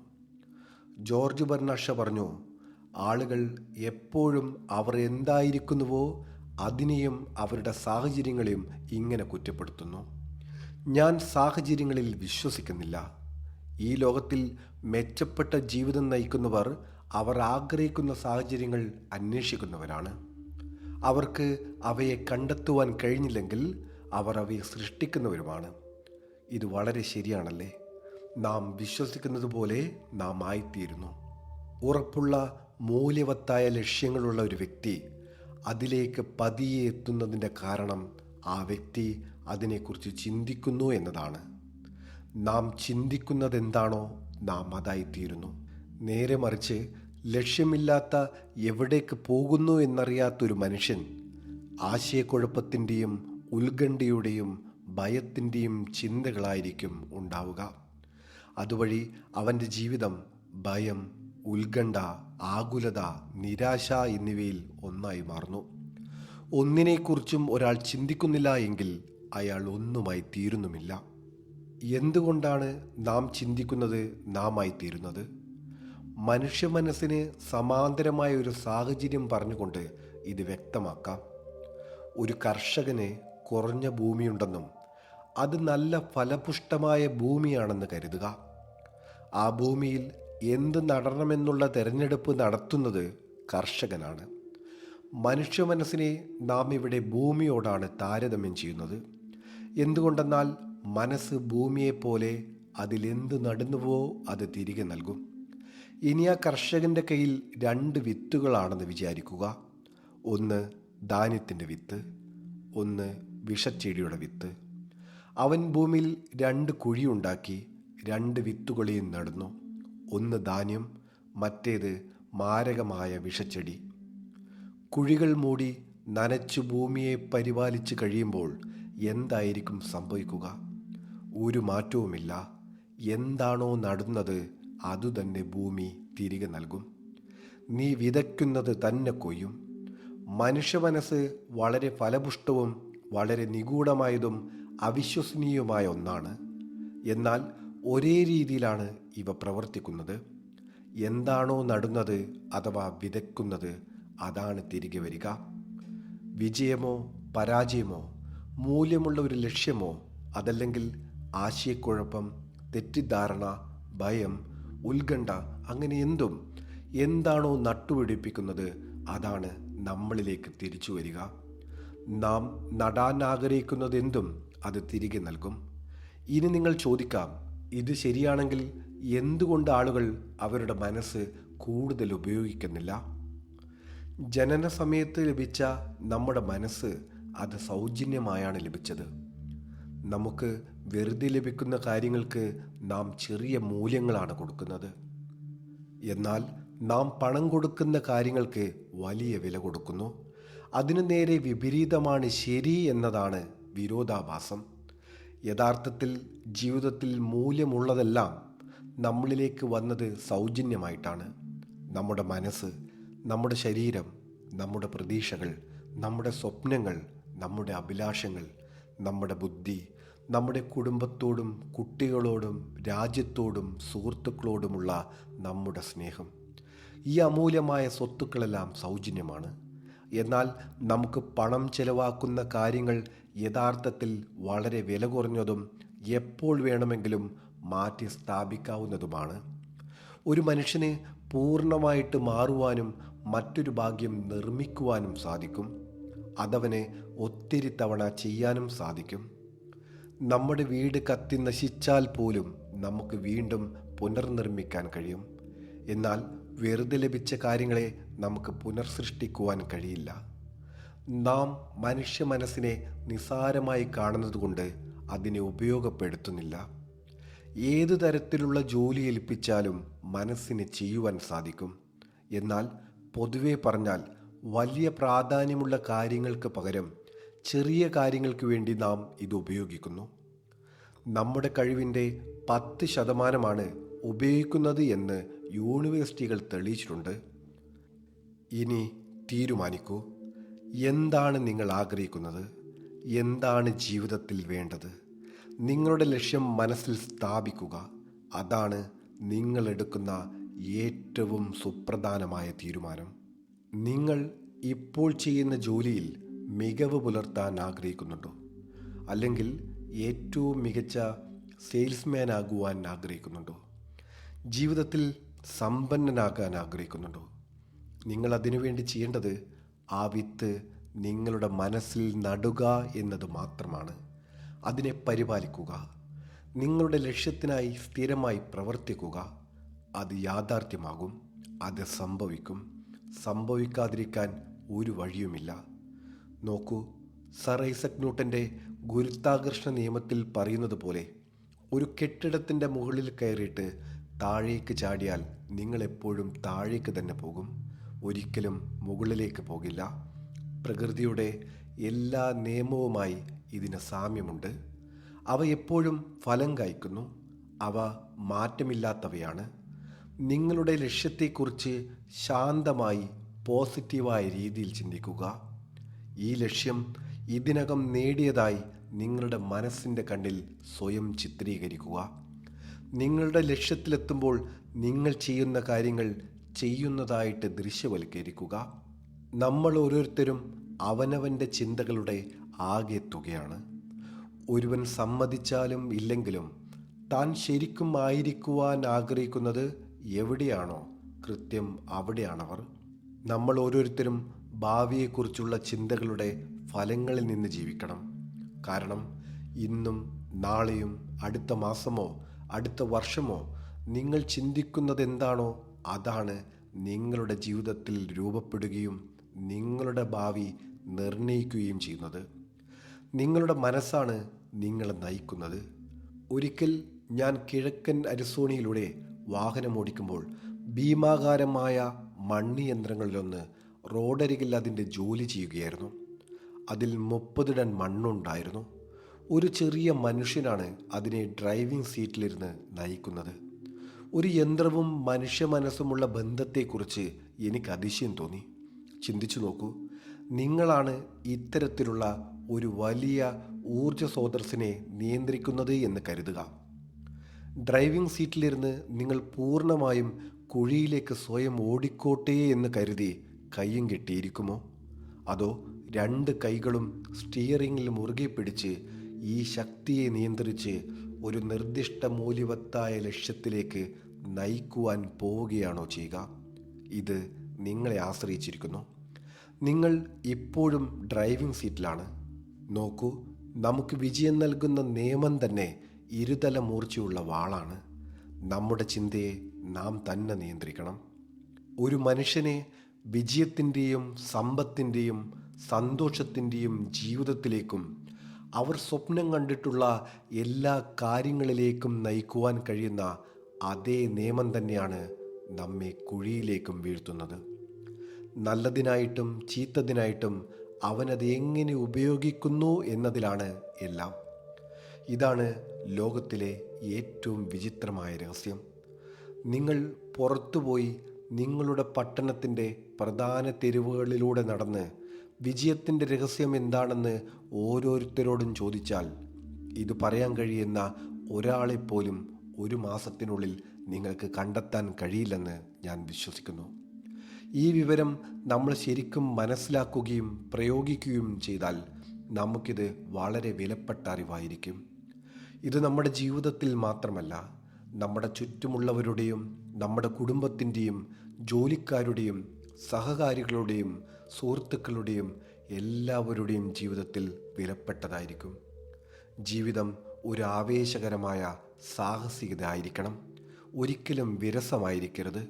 ജോർജ് ബെർണാഷ പറഞ്ഞു: ആളുകൾ എപ്പോഴും അവർ എന്തായിരിക്കുന്നുവോ അതിനെയും അവരുടെ സാഹചര്യങ്ങളെയും ഇങ്ങനെ കുറ്റപ്പെടുത്തുന്നു. ഞാൻ സാഹചര്യങ്ങളിൽ വിശ്വസിക്കുന്നില്ല. ഈ ലോകത്തിൽ മെച്ചപ്പെട്ട ജീവിതം നയിക്കുന്നവർ അവർ ആഗ്രഹിക്കുന്ന സാഹചര്യങ്ങൾ അന്വേഷിക്കുന്നവരാണ്. അവർക്ക് അവയെ കണ്ടെത്തുവാൻ കഴിഞ്ഞില്ലെങ്കിൽ അവർ അവയെ സൃഷ്ടിക്കുന്നവരുമാണ്. ഇത് വളരെ ശരിയാണല്ലേ? നാം വിശ്വസിക്കുന്നത് പോലെ നാം ആയിത്തീരുന്നു. ഉറപ്പുള്ള മൂല്യവത്തായ ലക്ഷ്യങ്ങളുള്ള ഒരു വ്യക്തി അതിലേക്ക് പതിയെ എത്തുന്നതിൻ്റെ കാരണം ആ വ്യക്തി അതിനെക്കുറിച്ച് ചിന്തിക്കുന്നു എന്നതാണ്. നാം ചിന്തിക്കുന്നത് എന്താണോ നാം അതായിത്തീരുന്നു. നേരെ മറിച്ച് ലക്ഷ്യമില്ലാത്ത, എവിടേക്ക് പോകുന്നു എന്നറിയാത്തൊരു മനുഷ്യൻ ആശയക്കുഴപ്പത്തിൻ്റെയും ഉത്കണ്ഠയുടെയും ഭയത്തിൻ്റെയും ചിന്തകളായിരിക്കും ഉണ്ടാവുക. അതുവഴി അവൻ്റെ ജീവിതം ഭയം, ഉത്കണ്ഠ, ആകുലത, നിരാശ എന്നിവയിൽ ഒന്നായി മാറുന്നു. ഒന്നിനെക്കുറിച്ചും ഒരാൾ ചിന്തിക്കുന്നില്ല എങ്കിൽ അയാൾ ഒന്നുമായി തീരുന്നുമില്ല. എന്തുകൊണ്ടാണ് നാം ചിന്തിക്കുന്നത് നാം ആയിത്തീരുന്നത്? മനുഷ്യ മനസ്സിന് സമാന്തരമായ ഒരു സാഹചര്യം പറഞ്ഞുകൊണ്ട് ഇത് വ്യക്തമാക്കാം. ഒരു കർഷകന് കുറഞ്ഞ ഭൂമിയുണ്ടെന്നും അത് നല്ല ഫലപുഷ്ടമായ ഭൂമിയാണെന്ന് കരുതുക. ആ ഭൂമിയിൽ എന്ത് നടണമെന്നുള്ള തിരഞ്ഞെടുപ്പ് നടത്തുന്നത് കർഷകനാണ്. മനുഷ്യ മനസ്സിനെ നാം ഇവിടെ ഭൂമിയോടാണ് താരതമ്യം ചെയ്യുന്നത്. എന്തുകൊണ്ടെന്നാൽ മനസ്സ് ഭൂമിയെപ്പോലെ അതിലെന്ത് നടുന്നുവോ അത് തിരികെ നൽകും. ഇനി ആ കർഷകൻ്റെ കയ്യിൽ 2 വിത്തുകളാണെന്ന് വിചാരിക്കുക. ഒന്ന് ധാന്യത്തിൻ്റെ വിത്ത്, ഒന്ന് വിഷച്ചെടിയുടെ വിത്ത്. അവൻ ഭൂമിയിൽ 2 കുഴിയുണ്ടാക്കി 2 വിത്തുകളെയും നടുന്നു. ഒന്ന് ധാന്യം, മറ്റേത് മാരകമായ വിഷച്ചെടി. കുഴികൾ മൂടി നനച്ചു ഭൂമിയെ പരിപാലിച്ച് കഴിയുമ്പോൾ എന്തായിരിക്കും സംഭവിക്കുക? ഒരു മാറ്റവുമില്ല. എന്താണോ നടുന്നത് അതുതന്നെ ഭൂമി തിരികെ നൽകും. നീ വിതയ്ക്കുന്നത് തന്നെ കൊയ്യും. മനുഷ്യ മനസ്സ് വളരെ ഫലപുഷ്ടവും വളരെ നിഗൂഢമായതും അവിശ്വസനീയവുമായ ഒന്നാണ്. എന്നാൽ ഒരേ രീതിയിലാണ് ഇവ പ്രവർത്തിക്കുന്നത്. എന്താണോ നടുന്നത് അഥവാ വിതയ്ക്കുന്നത് അതാണ് തിരികെ വരിക. വിജയമോ പരാജയമോ, മൂല്യമുള്ള ഒരു ലക്ഷ്യമോ, അതല്ലെങ്കിൽ ആശയക്കുഴപ്പം, തെറ്റിദ്ധാരണ, ഭയം, ഉത്കണ്ഠ, അങ്ങനെ എന്താണോ നട്ടുപിടിപ്പിക്കുന്നത് അതാണ് നമ്മളിലേക്ക് തിരിച്ചു വരിക. നാം നടാൻ ആഗ്രഹിക്കുന്നതെന്തും അത് തിരികെ നൽകും. ഇനി നിങ്ങൾ ചോദിക്കാം, ഇത് ശരിയാണെങ്കിൽ എന്തുകൊണ്ട് ആളുകൾ അവരുടെ മനസ്സ് കൂടുതൽ ഉപയോഗിക്കുന്നില്ല? ജനന സമയത്ത് ലഭിച്ച നമ്മുടെ മനസ്സ് അത് സൗജന്യമായാണ് ലഭിച്ചത്. നമുക്ക് വെറുതെ ലഭിക്കുന്ന കാര്യങ്ങൾക്ക് നാം ചെറിയ മൂല്യങ്ങളാണ് കൊടുക്കുന്നത്. എന്നാൽ നാം പണം കൊടുക്കുന്ന കാര്യങ്ങൾക്ക് വലിയ വില കൊടുക്കുന്നു. അതിനു നേരെ വിപരീതമാണ് ശരി എന്നതാണ് വിരോധാഭാസം. യഥാർത്ഥത്തിൽ ജീവിതത്തിൽ മൂല്യമുള്ളതെല്ലാം നമ്മളിലേക്ക് വന്നത് സൗജന്യമായിട്ടാണ്. നമ്മുടെ മനസ്സ്, നമ്മുടെ ശരീരം, നമ്മുടെ പ്രതീക്ഷകൾ, നമ്മുടെ സ്വപ്നങ്ങൾ, നമ്മുടെ അഭിലാഷങ്ങൾ, നമ്മുടെ ബുദ്ധി, നമ്മുടെ കുടുംബത്തോടും കുട്ടികളോടും രാജ്യത്തോടും സുഹൃത്തുക്കളോടുമുള്ള നമ്മുടെ സ്നേഹം, ഈ അമൂല്യമായ സ്വത്തുക്കളെല്ലാം സൗജന്യമാണ്. എന്നാൽ നമുക്ക് പണം ചെലവാക്കുന്ന കാര്യങ്ങൾ യഥാർത്ഥത്തിൽ വളരെ വില കുറഞ്ഞതും എപ്പോൾ വേണമെങ്കിലും മാറ്റി സ്ഥാപിക്കാവുന്നതുമാണ്. ഒരു മനുഷ്യന് പൂർണ്ണമായിട്ട് മാറുവാനും മറ്റൊരു ഭാഗ്യം നിർമ്മിക്കുവാനും സാധിക്കും. അതവന് ഒത്തിരി തവണ ചെയ്യാനും സാധിക്കും. നമ്മുടെ വീട് കത്തി നശിച്ചാൽ പോലും നമുക്ക് വീണ്ടും പുനർനിർമ്മിക്കാൻ കഴിയും. എന്നാൽ വെറുതെ ലഭിച്ച കാര്യങ്ങളെ നമുക്ക് പുനർസൃഷ്ടിക്കുവാൻ കഴിയില്ല. നാം മനുഷ്യ മനസ്സിനെ നിസ്സാരമായി കാണുന്നതുകൊണ്ട് അതിനെ ഉപയോഗപ്പെടുത്തുന്നില്ല. ഏതു തരത്തിലുള്ള ജോലി ഏൽപ്പിച്ചാലും മനസ്സിന് ചെയ്യുവാൻ സാധിക്കും. എന്നാൽ പൊതുവെ പറഞ്ഞാൽ വലിയ പ്രാധാന്യമുള്ള കാര്യങ്ങൾക്ക് പകരം ചെറിയ കാര്യങ്ങൾക്ക് വേണ്ടി നാം ഇത് ഉപയോഗിക്കുന്നു. നമ്മുടെ കഴിവിൻ്റെ 10% ഉപയോഗിക്കുന്നത് എന്ന് യൂണിവേഴ്സിറ്റികൾ തെളിയിച്ചിട്ടുണ്ട്. ഇനി തീരുമാനിക്കൂ, എന്താണ് നിങ്ങൾ ആഗ്രഹിക്കുന്നത്? എന്താണ് ജീവിതത്തിൽ വേണ്ടത്? നിങ്ങളുടെ ലക്ഷ്യം മനസ്സിൽ സ്ഥാപിക്കുക. അതാണ് നിങ്ങൾ എടുക്കുന്ന ഏറ്റവും സുപ്രധാനമായ തീരുമാനം. നിങ്ങൾ ഇപ്പോൾ ചെയ്യുന്ന ജോലിയിൽ മികവ് പുലർത്താൻ ആഗ്രഹിക്കുന്നുണ്ടോ? അല്ലെങ്കിൽ ഏറ്റവും മികച്ച സെയിൽസ്മാൻ ആകുവാൻ ആഗ്രഹിക്കുന്നുണ്ടോ? ജീവിതത്തിൽ സമ്പന്നനാകാൻ ആഗ്രഹിക്കുന്നുണ്ടോ? നിങ്ങൾ അതിനുവേണ്ടി ചെയ്യേണ്ടത് ആ വിത്ത് നിങ്ങളുടെ മനസ്സിൽ നടുക എന്നത് മാത്രമാണ്. അതിനെ പരിപാലിക്കുക. നിങ്ങളുടെ ലക്ഷ്യത്തിനായി സ്ഥിരമായി പ്രവർത്തിക്കുക. അത് യാഥാർത്ഥ്യമാകും. അത് സംഭവിക്കും. സംഭവിക്കാതിരിക്കാൻ ഒരു വഴിയുമില്ല. നോക്കൂ, സർ ഐസക് ന്യൂട്ടൻ്റെ ഗുരുത്വാകർഷണ നിയമത്തിൽ പറയുന്നത് പോലെ ഒരു കെട്ടിടത്തിൻ്റെ മുകളിൽ കയറിയിട്ട് താഴേക്ക് ചാടിയാൽ നിങ്ങളെപ്പോഴും താഴേക്ക് തന്നെ പോകും, ഒരിക്കലും മുകളിലേക്ക് പോകില്ല. പ്രകൃതിയുടെ എല്ലാ നിയമവുമായി ഇതിന് സാമ്യമുണ്ട്. അവ എപ്പോഴും ഫലം കായ്ക്കുന്നു. അവ മാറ്റമില്ലാത്തവയാണ്. നിങ്ങളുടെ ലക്ഷ്യത്തെക്കുറിച്ച് ശാന്തമായി പോസിറ്റീവായ രീതിയിൽ ചിന്തിക്കുക. ഈ ലക്ഷ്യം ഇതിനകം നേടിയതായി നിങ്ങളുടെ മനസ്സിൻ്റെ കണ്ണിൽ സ്വയം ചിത്രീകരിക്കുക. നിങ്ങളുടെ ലക്ഷ്യത്തിലെത്തുമ്പോൾ നിങ്ങൾ ചെയ്യുന്ന കാര്യങ്ങൾ ചെയ്യുന്നതായിട്ട് ദൃശ്യവൽക്കരിക്കുക. നമ്മൾ ഓരോരുത്തരും അവനവൻ്റെ ചിന്തകളുടെ ആകെ തുകയാണ്. ഒരുവൻ സമ്മതിച്ചാലും ഇല്ലെങ്കിലും താൻ ശരിക്കും ആയിരിക്കുവാൻ ആഗ്രഹിക്കുന്നത് എവിടെയാണോ കൃത്യം അവിടെയാണവർ. നമ്മൾ ഓരോരുത്തരും ഭാവിയെക്കുറിച്ചുള്ള ചിന്തകളുടെ ഫലങ്ങളിൽ നിന്ന് ജീവിക്കണം. കാരണം ഇന്നും നാളെയും അടുത്ത മാസമോ അടുത്ത വർഷമോ നിങ്ങൾ ചിന്തിക്കുന്നത് എന്താണോ അതാണ് നിങ്ങളുടെ ജീവിതത്തിൽ രൂപപ്പെടുകയും നിങ്ങളുടെ ഭാവി നിർണയിക്കുകയും ചെയ്യുന്നത്. നിങ്ങളുടെ മനസ്സാണ് നിങ്ങളെ നയിക്കുന്നത്. ഒരിക്കൽ ഞാൻ കിഴക്കൻ അരിസോണയിലൂടെ വാഹനമോടിക്കുമ്പോൾ ഭീമാകാരമായ മണ്ണിയന്ത്രങ്ങളിലൊന്ന് റോഡരികിൽ അതിൻ്റെ ജോലി ചെയ്യുകയായിരുന്നു. അതിൽ 30 ടൺ മണ്ണുണ്ടായിരുന്നു. ഒരു ചെറിയ മനുഷ്യനാണ് അതിനെ ഡ്രൈവിംഗ് സീറ്റിലിരുന്ന് നയിക്കുന്നത്. ഒരു യന്ത്രവും മനുഷ്യ മനസ്സുമുള്ള ബന്ധത്തെക്കുറിച്ച് എനിക്ക് അതിശയം തോന്നി. ചിന്തിച്ചു നോക്കൂ, നിങ്ങളാണ് ഇത്തരത്തിലുള്ള ഒരു വലിയ ഊർജ സ്രോതസ്സിനെ നിയന്ത്രിക്കുന്നത് എന്ന് കരുതുക. ഡ്രൈവിംഗ് സീറ്റിലിരുന്ന് നിങ്ങൾ പൂർണ്ണമായും കുഴിയിലേക്ക് സ്വയം ഓടിക്കോട്ടെ എന്ന് കരുതി കയ്യും കെട്ടിയിരിക്കുമോ? അതോ 2 കൈകളും സ്റ്റിയറിംഗിൽ മുറുകെ പിടിച്ച് ഈ ശക്തിയെ നിയന്ത്രിച്ച് ഒരു നിർദ്ദിഷ്ട മൂല്യവത്തായ ലക്ഷ്യത്തിലേക്ക് നയിക്കുവാൻ പോവുകയാണോ ചെയ്യുക? ഇത് നിങ്ങളെ ആശ്രയിച്ചിരിക്കുന്നു. നിങ്ങൾ ഇപ്പോഴും ഡ്രൈവിംഗ് സീറ്റിലാണ്. നോക്കൂ, നമുക്ക് വിജയം നൽകുന്ന നിയമം തന്നെ ഇരുതല മൂർച്ചയുള്ള വാളാണ്. നമ്മുടെ ചിന്തയെ നാം തന്നെ നിയന്ത്രിക്കണം. ഒരു മനുഷ്യനെ വിജയത്തിൻ്റെയും സമ്പത്തിൻ്റെയും സന്തോഷത്തിൻ്റെയും ജീവിതത്തിലേക്കും അവർ സ്വപ്നം കണ്ടിട്ടുള്ള എല്ലാ കാര്യങ്ങളിലേക്കും നയിക്കുവാൻ കഴിയുന്ന അതേ നിയമം തന്നെയാണ് നമ്മെ കുഴിയിലേക്കും വീഴ്ത്തുന്നത്. നല്ലതിനായിട്ടും ചീത്തതിനായിട്ടും അവനത് എങ്ങനെ ഉപയോഗിക്കുന്നു എന്നതിലാണ് എല്ലാം. ഇതാണ് ലോകത്തിലെ ഏറ്റവും വിചിത്രമായ രഹസ്യം. നിങ്ങൾ പുറത്തുപോയി നിങ്ങളുടെ പട്ടണത്തിൻ്റെ പ്രധാന തെരുവുകളിലൂടെ നടന്ന് വിജയത്തിൻ്റെ രഹസ്യം എന്താണെന്ന് ഓരോരുത്തരോടും ചോദിച്ചാൽ ഇത് പറയാൻ കഴിയുന്ന ഒരാളെപ്പോലും 1 മാസത്തിനുള്ളിൽ നിങ്ങൾക്ക് കണ്ടെത്താൻ കഴിയില്ലെന്ന് ഞാൻ വിശ്വസിക്കുന്നു. ഈ വിവരം നമ്മൾ ശരിക്കും മനസ്സിലാക്കുകയും പ്രയോഗിക്കുകയും ചെയ്താൽ നമുക്കിത് വളരെ വിലപ്പെട്ട അറിവായിരിക്കും. ഇത് നമ്മുടെ ജീവിതത്തിൽ മാത്രമല്ല, നമ്മുടെ ചുറ്റുമുള്ളവരുടെയും നമ്മുടെ കുടുംബത്തിൻ്റെയും ജോലിക്കാരുടെയും സഹകാരികളുടെയും സുഹൃത്തുക്കളുടെയും എല്ലാവരുടെയും ജീവിതത്തിൽ വിലപ്പെട്ടതായിരിക്കും. ജീവിതം ഒരു ആവേശകരമായ സാഹസികത ആയിരിക്കണം, ഒരിക്കലും വിരസമായിരിക്കരുത്.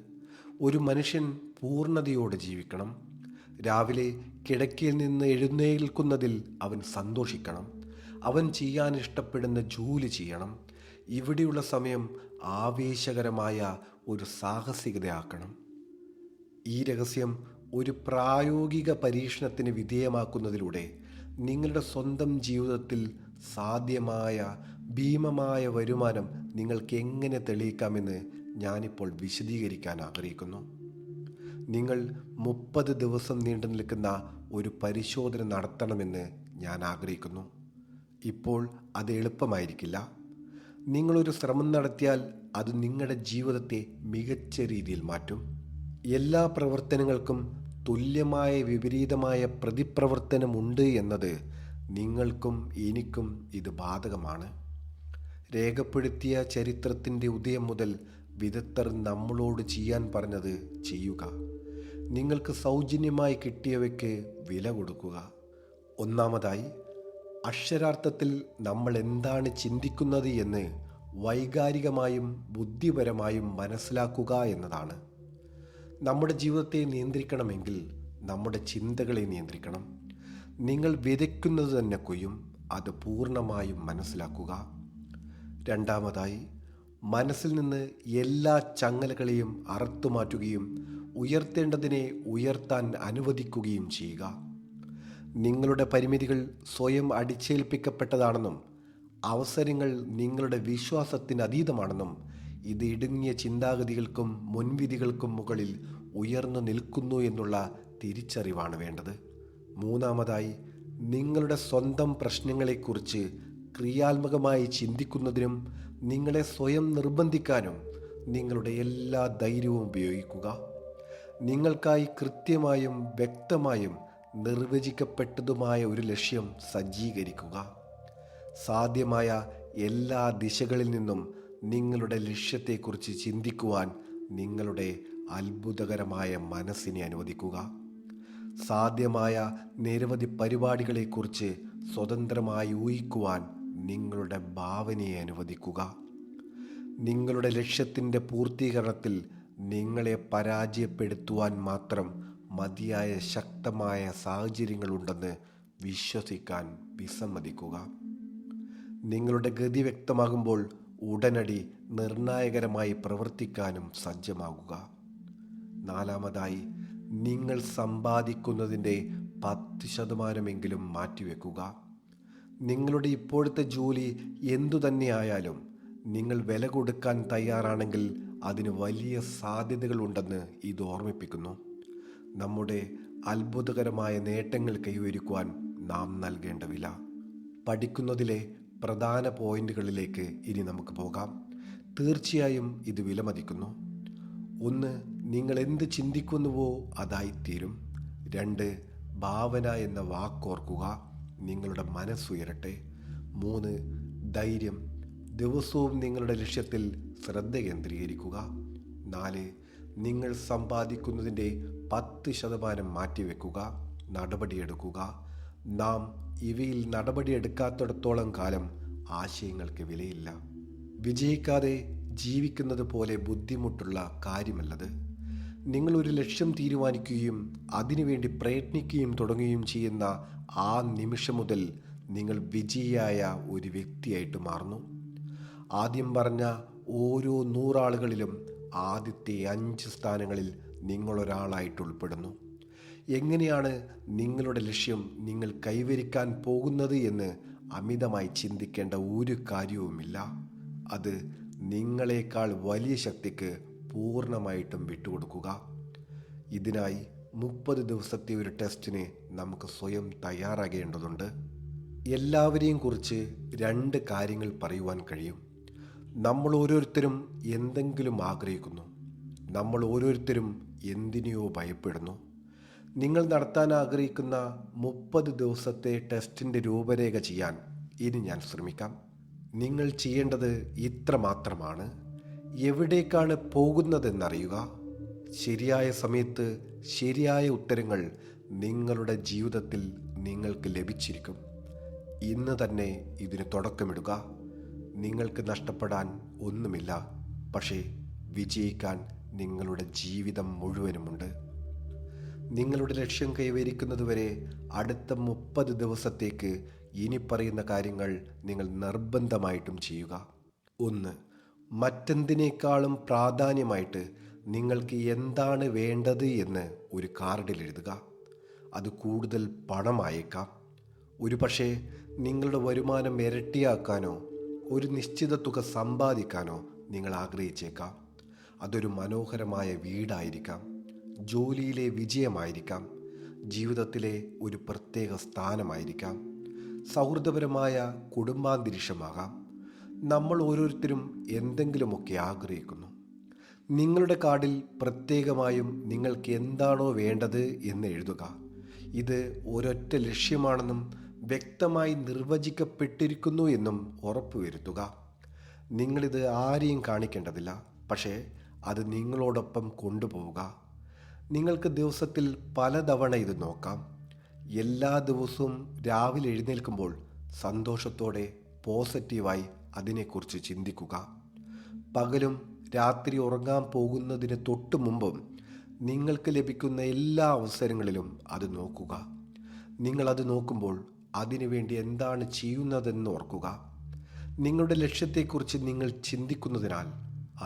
ഒരു മനുഷ്യൻ പൂർണ്ണതയോടെ ജീവിക്കണം. രാവിലെ കിടക്കയിൽ നിന്ന് എഴുന്നേൽക്കുന്നതിൽ അവൻ സന്തോഷിക്കണം. അവൻ ചെയ്യാൻ ഇഷ്ടപ്പെടുന്ന ജോലി ചെയ്യണം. ഇവിടെയുള്ള സമയം ആവേശകരമായ ഒരു സാഹസികതയാക്കണം. ഈ രഹസ്യം ഒരു പ്രായോഗിക പരീക്ഷണത്തിന് വിധേയമാക്കുന്നതിലൂടെ നിങ്ങളുടെ സ്വന്തം ജീവിതത്തിൽ സാധ്യമായ ഭീമമായ വരുമാനം നിങ്ങൾക്ക് എങ്ങനെ തെളിയിക്കാമെന്ന് ഞാനിപ്പോൾ വിശദീകരിക്കാൻ ആഗ്രഹിക്കുന്നു. നിങ്ങൾ 30 ദിവസം നീണ്ടു നിൽക്കുന്ന ഒരു പരിശോധന നടത്തണമെന്ന് ഞാൻ ആഗ്രഹിക്കുന്നു. ഇപ്പോൾ അത് എളുപ്പമായിരിക്കില്ല. നിങ്ങളൊരു ശ്രമം നടത്തിയാൽ അത് നിങ്ങളുടെ ജീവിതത്തെ മികച്ച രീതിയിൽ മാറ്റും. എല്ലാ പ്രവർത്തനങ്ങൾക്കും തുല്യമായ വിപരീതമായ പ്രതിപ്രവർത്തനമുണ്ട് എന്നത് നിങ്ങൾക്കും എനിക്കും ഇത് ബാധകമാണ്. രേഖപ്പെടുത്തിയ ചരിത്രത്തിൻ്റെ ഉദയം മുതൽ വിദഗ്ധർ നമ്മളോട് ചെയ്യാൻ പറഞ്ഞത് ചെയ്യുക. നിങ്ങൾക്ക് സൗജന്യമായി കിട്ടിയവയ്ക്ക് വില കൊടുക്കുക. ഒന്നാമതായി, അക്ഷരാർത്ഥത്തിൽ നമ്മൾ എന്താണ് ചിന്തിക്കുന്നത് എന്ന് വൈകാരികമായും ബുദ്ധിപരമായും മനസ്സിലാക്കുക എന്നതാണ്. നമ്മുടെ ജീവിതത്തെ നിയന്ത്രിക്കണമെങ്കിൽ നമ്മുടെ ചിന്തകളെ നിയന്ത്രിക്കണം. നിങ്ങൾ വിതയ്ക്കുന്നത് തന്നെ കൊയ്യും, അത് പൂർണ്ണമായും മനസ്സിലാക്കുക. രണ്ടാമതായി, മനസ്സിൽ നിന്ന് എല്ലാ ചങ്ങലകളെയും അറുത്തുമാറ്റുകയും ഉയർത്തേണ്ടതിനെ ഉയർത്താൻ അനുവദിക്കുകയും ചെയ്യുക. നിങ്ങളുടെ പരിമിതികൾ സ്വയം അടിച്ചേൽപ്പിക്കപ്പെട്ടതാണെന്നും അവസരങ്ങൾ നിങ്ങളുടെ വിശ്വാസത്തിന് അതീതമാണെന്നും ഇത് ഇടുങ്ങിയ ചിന്താഗതികൾക്കും മുൻവിധികൾക്കും മുകളിൽ ഉയർന്നു നിൽക്കുന്നു എന്നുള്ള തിരിച്ചറിവാണ് വേണ്ടത്. മൂന്നാമതായി, നിങ്ങളുടെ സ്വന്തം പ്രശ്നങ്ങളെക്കുറിച്ച് ക്രിയാത്മകമായി ചിന്തിക്കുന്നതിനും നിങ്ങളെ സ്വയം നിർബന്ധിക്കാനും നിങ്ങളുടെ എല്ലാ ധൈര്യവും ഉപയോഗിക്കുക. നിങ്ങൾക്കായി കൃത്യമായും വ്യക്തമായും നിർവചിക്കപ്പെട്ടതുമായ ഒരു ലക്ഷ്യം സജ്ജീകരിക്കുക. സാധ്യമായ എല്ലാ ദിശകളിൽ നിന്നും നിങ്ങളുടെ ലക്ഷ്യത്തെക്കുറിച്ച് ചിന്തിക്കുവാൻ നിങ്ങളുടെ അത്ഭുതകരമായ മനസ്സിനെ അനുവദിക്കുക. സാധ്യമായ നിരവധി പരിപാടികളെക്കുറിച്ച് സ്വതന്ത്രമായി ഊഹിക്കുവാൻ നിങ്ങളുടെ ഭാവനയെ അനുവദിക്കുക. നിങ്ങളുടെ ലക്ഷ്യത്തിൻ്റെ പൂർത്തീകരണത്തിൽ നിങ്ങളെ പരാജയപ്പെടുത്തുവാൻ മാത്രം മതിയായ ശക്തമായ സാഹചര്യങ്ങളുണ്ടെന്ന് വിശ്വസിക്കാൻ വിസമ്മതിക്കുക. നിങ്ങളുടെ ഗതി വ്യക്തമാകുമ്പോൾ ഉടനടി നിർണായകരമായി പ്രവർത്തിക്കാനും സജ്ജമാകുക. നാലാമതായി, നിങ്ങൾ സമ്പാദിക്കുന്നതിൻ്റെ 10% മാറ്റിവെക്കുക. നിങ്ങളുടെ ഇപ്പോഴത്തെ ജോലി എന്തു തന്നെയായാലും നിങ്ങൾ വില കൊടുക്കാൻ തയ്യാറാണെങ്കിൽ അതിന് വലിയ സാധ്യതകളുണ്ടെന്ന് ഇത് ഓർമ്മിപ്പിക്കുന്നു. നമ്മുടെ അത്ഭുതകരമായ നേട്ടങ്ങൾ കൈവരിക്കുവാൻ നാം നൽകേണ്ട വില. പഠിക്കുന്നതിലെ പ്രധാന പോയിന്റുകളിലേക്ക് ഇനി നമുക്ക് പോകാം. തീർച്ചയായും ഇത് വിലമതിക്കുന്നു. 1. നിങ്ങൾ എന്ത് ചിന്തിക്കുന്നുവോ അതായിത്തീരും. 2. ഭാവന എന്ന വാക്കോർക്കുക, നിങ്ങളുടെ മനസ്സുയരട്ടെ. 3. ധൈര്യം, ദിവസവും നിങ്ങളുടെ ലക്ഷ്യത്തിൽ ശ്രദ്ധ കേന്ദ്രീകരിക്കുക. 4. നിങ്ങൾ സമ്പാദിക്കുന്നതിൻ്റെ 10% മാറ്റിവെക്കുക, നടപടിയെടുക്കുക. നാം ഇവയിൽ നടപടിയെടുക്കാത്തിടത്തോളം കാലം ആശയങ്ങൾക്ക് വിലയില്ല. വിജയിക്കാതെ ജീവിക്കുന്നത് പോലെ ബുദ്ധിമുട്ടുള്ള കാര്യമല്ലത്. നിങ്ങളൊരു ലക്ഷ്യം തീരുമാനിക്കുകയും അതിനുവേണ്ടി പ്രയത്നിക്കുകയും തുടങ്ങുകയും ചെയ്യുന്ന ആ നിമിഷം മുതൽ നിങ്ങൾ വിജയിയായ ഒരു വ്യക്തിയായിട്ട് മാറുന്നു. ആദ്യം പറഞ്ഞ ഓരോ 100 ആളുകളിലും ആദ്യത്തെ 5 സ്ഥാനങ്ങളിൽ നിങ്ങളൊരാളായിട്ട് ഉൾപ്പെടുന്നു. എങ്ങനെയാണ് നിങ്ങളുടെ ലക്ഷ്യം നിങ്ങൾ കൈവരിക്കാൻ പോകുന്നത് എന്ന് അമിതമായി ചിന്തിക്കേണ്ട ഒരു കാര്യവുമില്ല. അത് നിങ്ങളെക്കാൾ വലിയ ശക്തിക്ക് പൂർണ്ണമായിട്ടും വിട്ടുകൊടുക്കുക. ഇതിനായി 30 ദിവസത്തെ ഒരു ടെസ്റ്റിന് നമുക്ക് സ്വയം തയ്യാറാകേണ്ടതുണ്ട്. എല്ലാവരെയും കുറിച്ച് 2 കാര്യങ്ങൾ പറയുവാൻ കഴിയും. നമ്മൾ ഓരോരുത്തരും എന്തെങ്കിലും ആഗ്രഹിക്കുന്നു. നമ്മൾ ഓരോരുത്തരും എന്തിനെയോ ഭയപ്പെടുന്നു. നിങ്ങൾ നടത്താൻ ആഗ്രഹിക്കുന്ന 30 ദിവസത്തെ ടെസ്റ്റിൻ്റെ രൂപരേഖ ചെയ്യാൻ ഇനി ഞാൻ ശ്രമിക്കാം. നിങ്ങൾ ചെയ്യേണ്ടത് ഇത്ര മാത്രമാണ്. എവിടേക്കാണ് പോകുന്നതെന്നറിയുക. ശരിയായ സമയത്ത് ശരിയായ ഉത്തരങ്ങൾ നിങ്ങളുടെ ജീവിതത്തിൽ നിങ്ങൾക്ക് ലഭിച്ചിരിക്കും. ഇന്ന് തന്നെ ഇതിന് തുടക്കമിടുക. നിങ്ങൾക്ക് നഷ്ടപ്പെടാൻ ഒന്നുമില്ല, പക്ഷേ വിജയിക്കാൻ നിങ്ങളുടെ ജീവിതം മുഴുവനുമുണ്ട്. നിങ്ങളുടെ ലക്ഷ്യം കൈവരിക്കുന്നതുവരെ അടുത്ത 30 ദിവസത്തേക്ക് ഇനി പറയുന്ന കാര്യങ്ങൾ നിങ്ങൾ നിർബന്ധമായിട്ടും ചെയ്യുക. ഒന്ന്, മറ്റെന്തിനേക്കാളും പ്രാധാന്യമായിട്ട് നിങ്ങൾക്ക് എന്താണ് വേണ്ടത് എന്ന് ഒരു കാർഡിൽ എഴുതുക. അത് കൂടുതൽ പണമായേക്കാം. ഒരു പക്ഷേ നിങ്ങളുടെ വരുമാനം ഇരട്ടിയാക്കാനോ ഒരു നിശ്ചിത തുക സമ്പാദിക്കാനോ നിങ്ങൾ ആഗ്രഹിച്ചേക്കാം. അതൊരു മനോഹരമായ വീടായിരിക്കാം, ജോലിയിലെ വിജയമായിരിക്കാം, ജീവിതത്തിലെ ഒരു പ്രത്യേക സ്ഥാനമായിരിക്കാം, സൗഹൃദപരമായ കുടുംബാന്തരീക്ഷമാകാം. നമ്മൾ ഓരോരുത്തരും എന്തെങ്കിലുമൊക്കെ ആഗ്രഹിക്കുന്നു. നിങ്ങളുടെ കാർഡിൽ പ്രത്യേകമായും നിങ്ങൾക്ക് എന്താണോ വേണ്ടത് എന്ന് എഴുതുക. ഇത് ഒരൊറ്റ ലക്ഷ്യമാണെന്നും വ്യക്തമായി നിർവചിക്കപ്പെട്ടിരിക്കുന്നു എന്നും ഉറപ്പുവരുത്തുക. നിങ്ങളിത് ആരെയും കാണിക്കേണ്ടതില്ല, പക്ഷേ അത് നിങ്ങളോടൊപ്പം കൊണ്ടുപോവുക. നിങ്ങൾക്ക് ദിവസത്തിൽ പലതവണ ഇത് നോക്കാം. എല്ലാ ദിവസവും രാവിലെ എഴുന്നേൽക്കുമ്പോൾ സന്തോഷത്തോടെ പോസിറ്റീവായി അതിനെക്കുറിച്ച് ചിന്തിക്കുക. പകലും രാത്രി ഉറങ്ങാൻ പോകുന്നതിന് തൊട്ട് മുമ്പും നിങ്ങൾക്ക് ലഭിക്കുന്ന എല്ലാ അവസരങ്ങളിലും അത് നോക്കുക. നിങ്ങളത് നോക്കുമ്പോൾ അതിനുവേണ്ടി എന്താണ് ചെയ്യുന്നതെന്ന് ഓർക്കുക. നിങ്ങളുടെ ലക്ഷ്യത്തെക്കുറിച്ച് നിങ്ങൾ ചിന്തിക്കുന്നതിനാൽ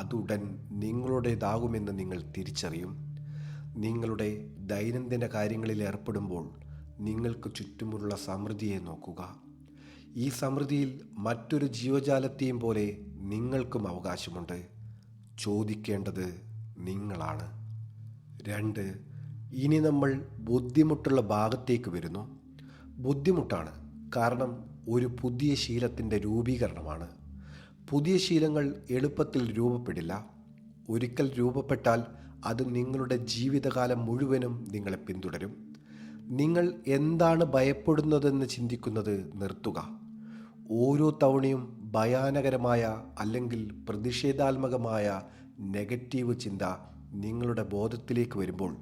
അതുടൻ നിങ്ങളുടേതാകുമെന്ന് നിങ്ങൾ തിരിച്ചറിയും. നിങ്ങളുടെ ദൈനംദിന കാര്യങ്ങളിൽ ഏർപ്പെടുമ്പോൾ നിങ്ങൾക്ക് ചുറ്റുമുള്ള സമൃദ്ധിയെ നോക്കുക. ഈ സമൃദ്ധിയിൽ മറ്റൊരു ജീവജാലത്തെയും പോലെ നിങ്ങൾക്കും അവകാശമുണ്ട്. ചോദിക്കേണ്ടത് നിങ്ങളാണ്. 2, ഇനി നമ്മൾ ബുദ്ധിമുട്ടുള്ള ഭാഗത്തേക്ക് വരുന്നു. ബുദ്ധിമുട്ടാണ്, കാരണം ഒരു പുതിയ ശീലത്തിൻ്റെ രൂപീകരണമാണ്. പുതിയ ശീലങ്ങൾ എളുപ്പത്തിൽ രൂപപ്പെടില്ല. ഒരിക്കൽ രൂപപ്പെട്ടാൽ അത് നിങ്ങളുടെ ജീവിതകാലം മുഴുവനും നിങ്ങളെ പിന്തുടരും. നിങ്ങൾ എന്താണ് ഭയപ്പെടുന്നതെന്ന് ചിന്തിക്കുന്നത് നിർത്തുക. ഓരോ തവണയും ഭയാനകരമായ അല്ലെങ്കിൽ പ്രതിഷേധാത്മകമായ നെഗറ്റീവ് ചിന്ത നിങ്ങളുടെ ബോധത്തിലേക്ക് വരുമ്പോൾ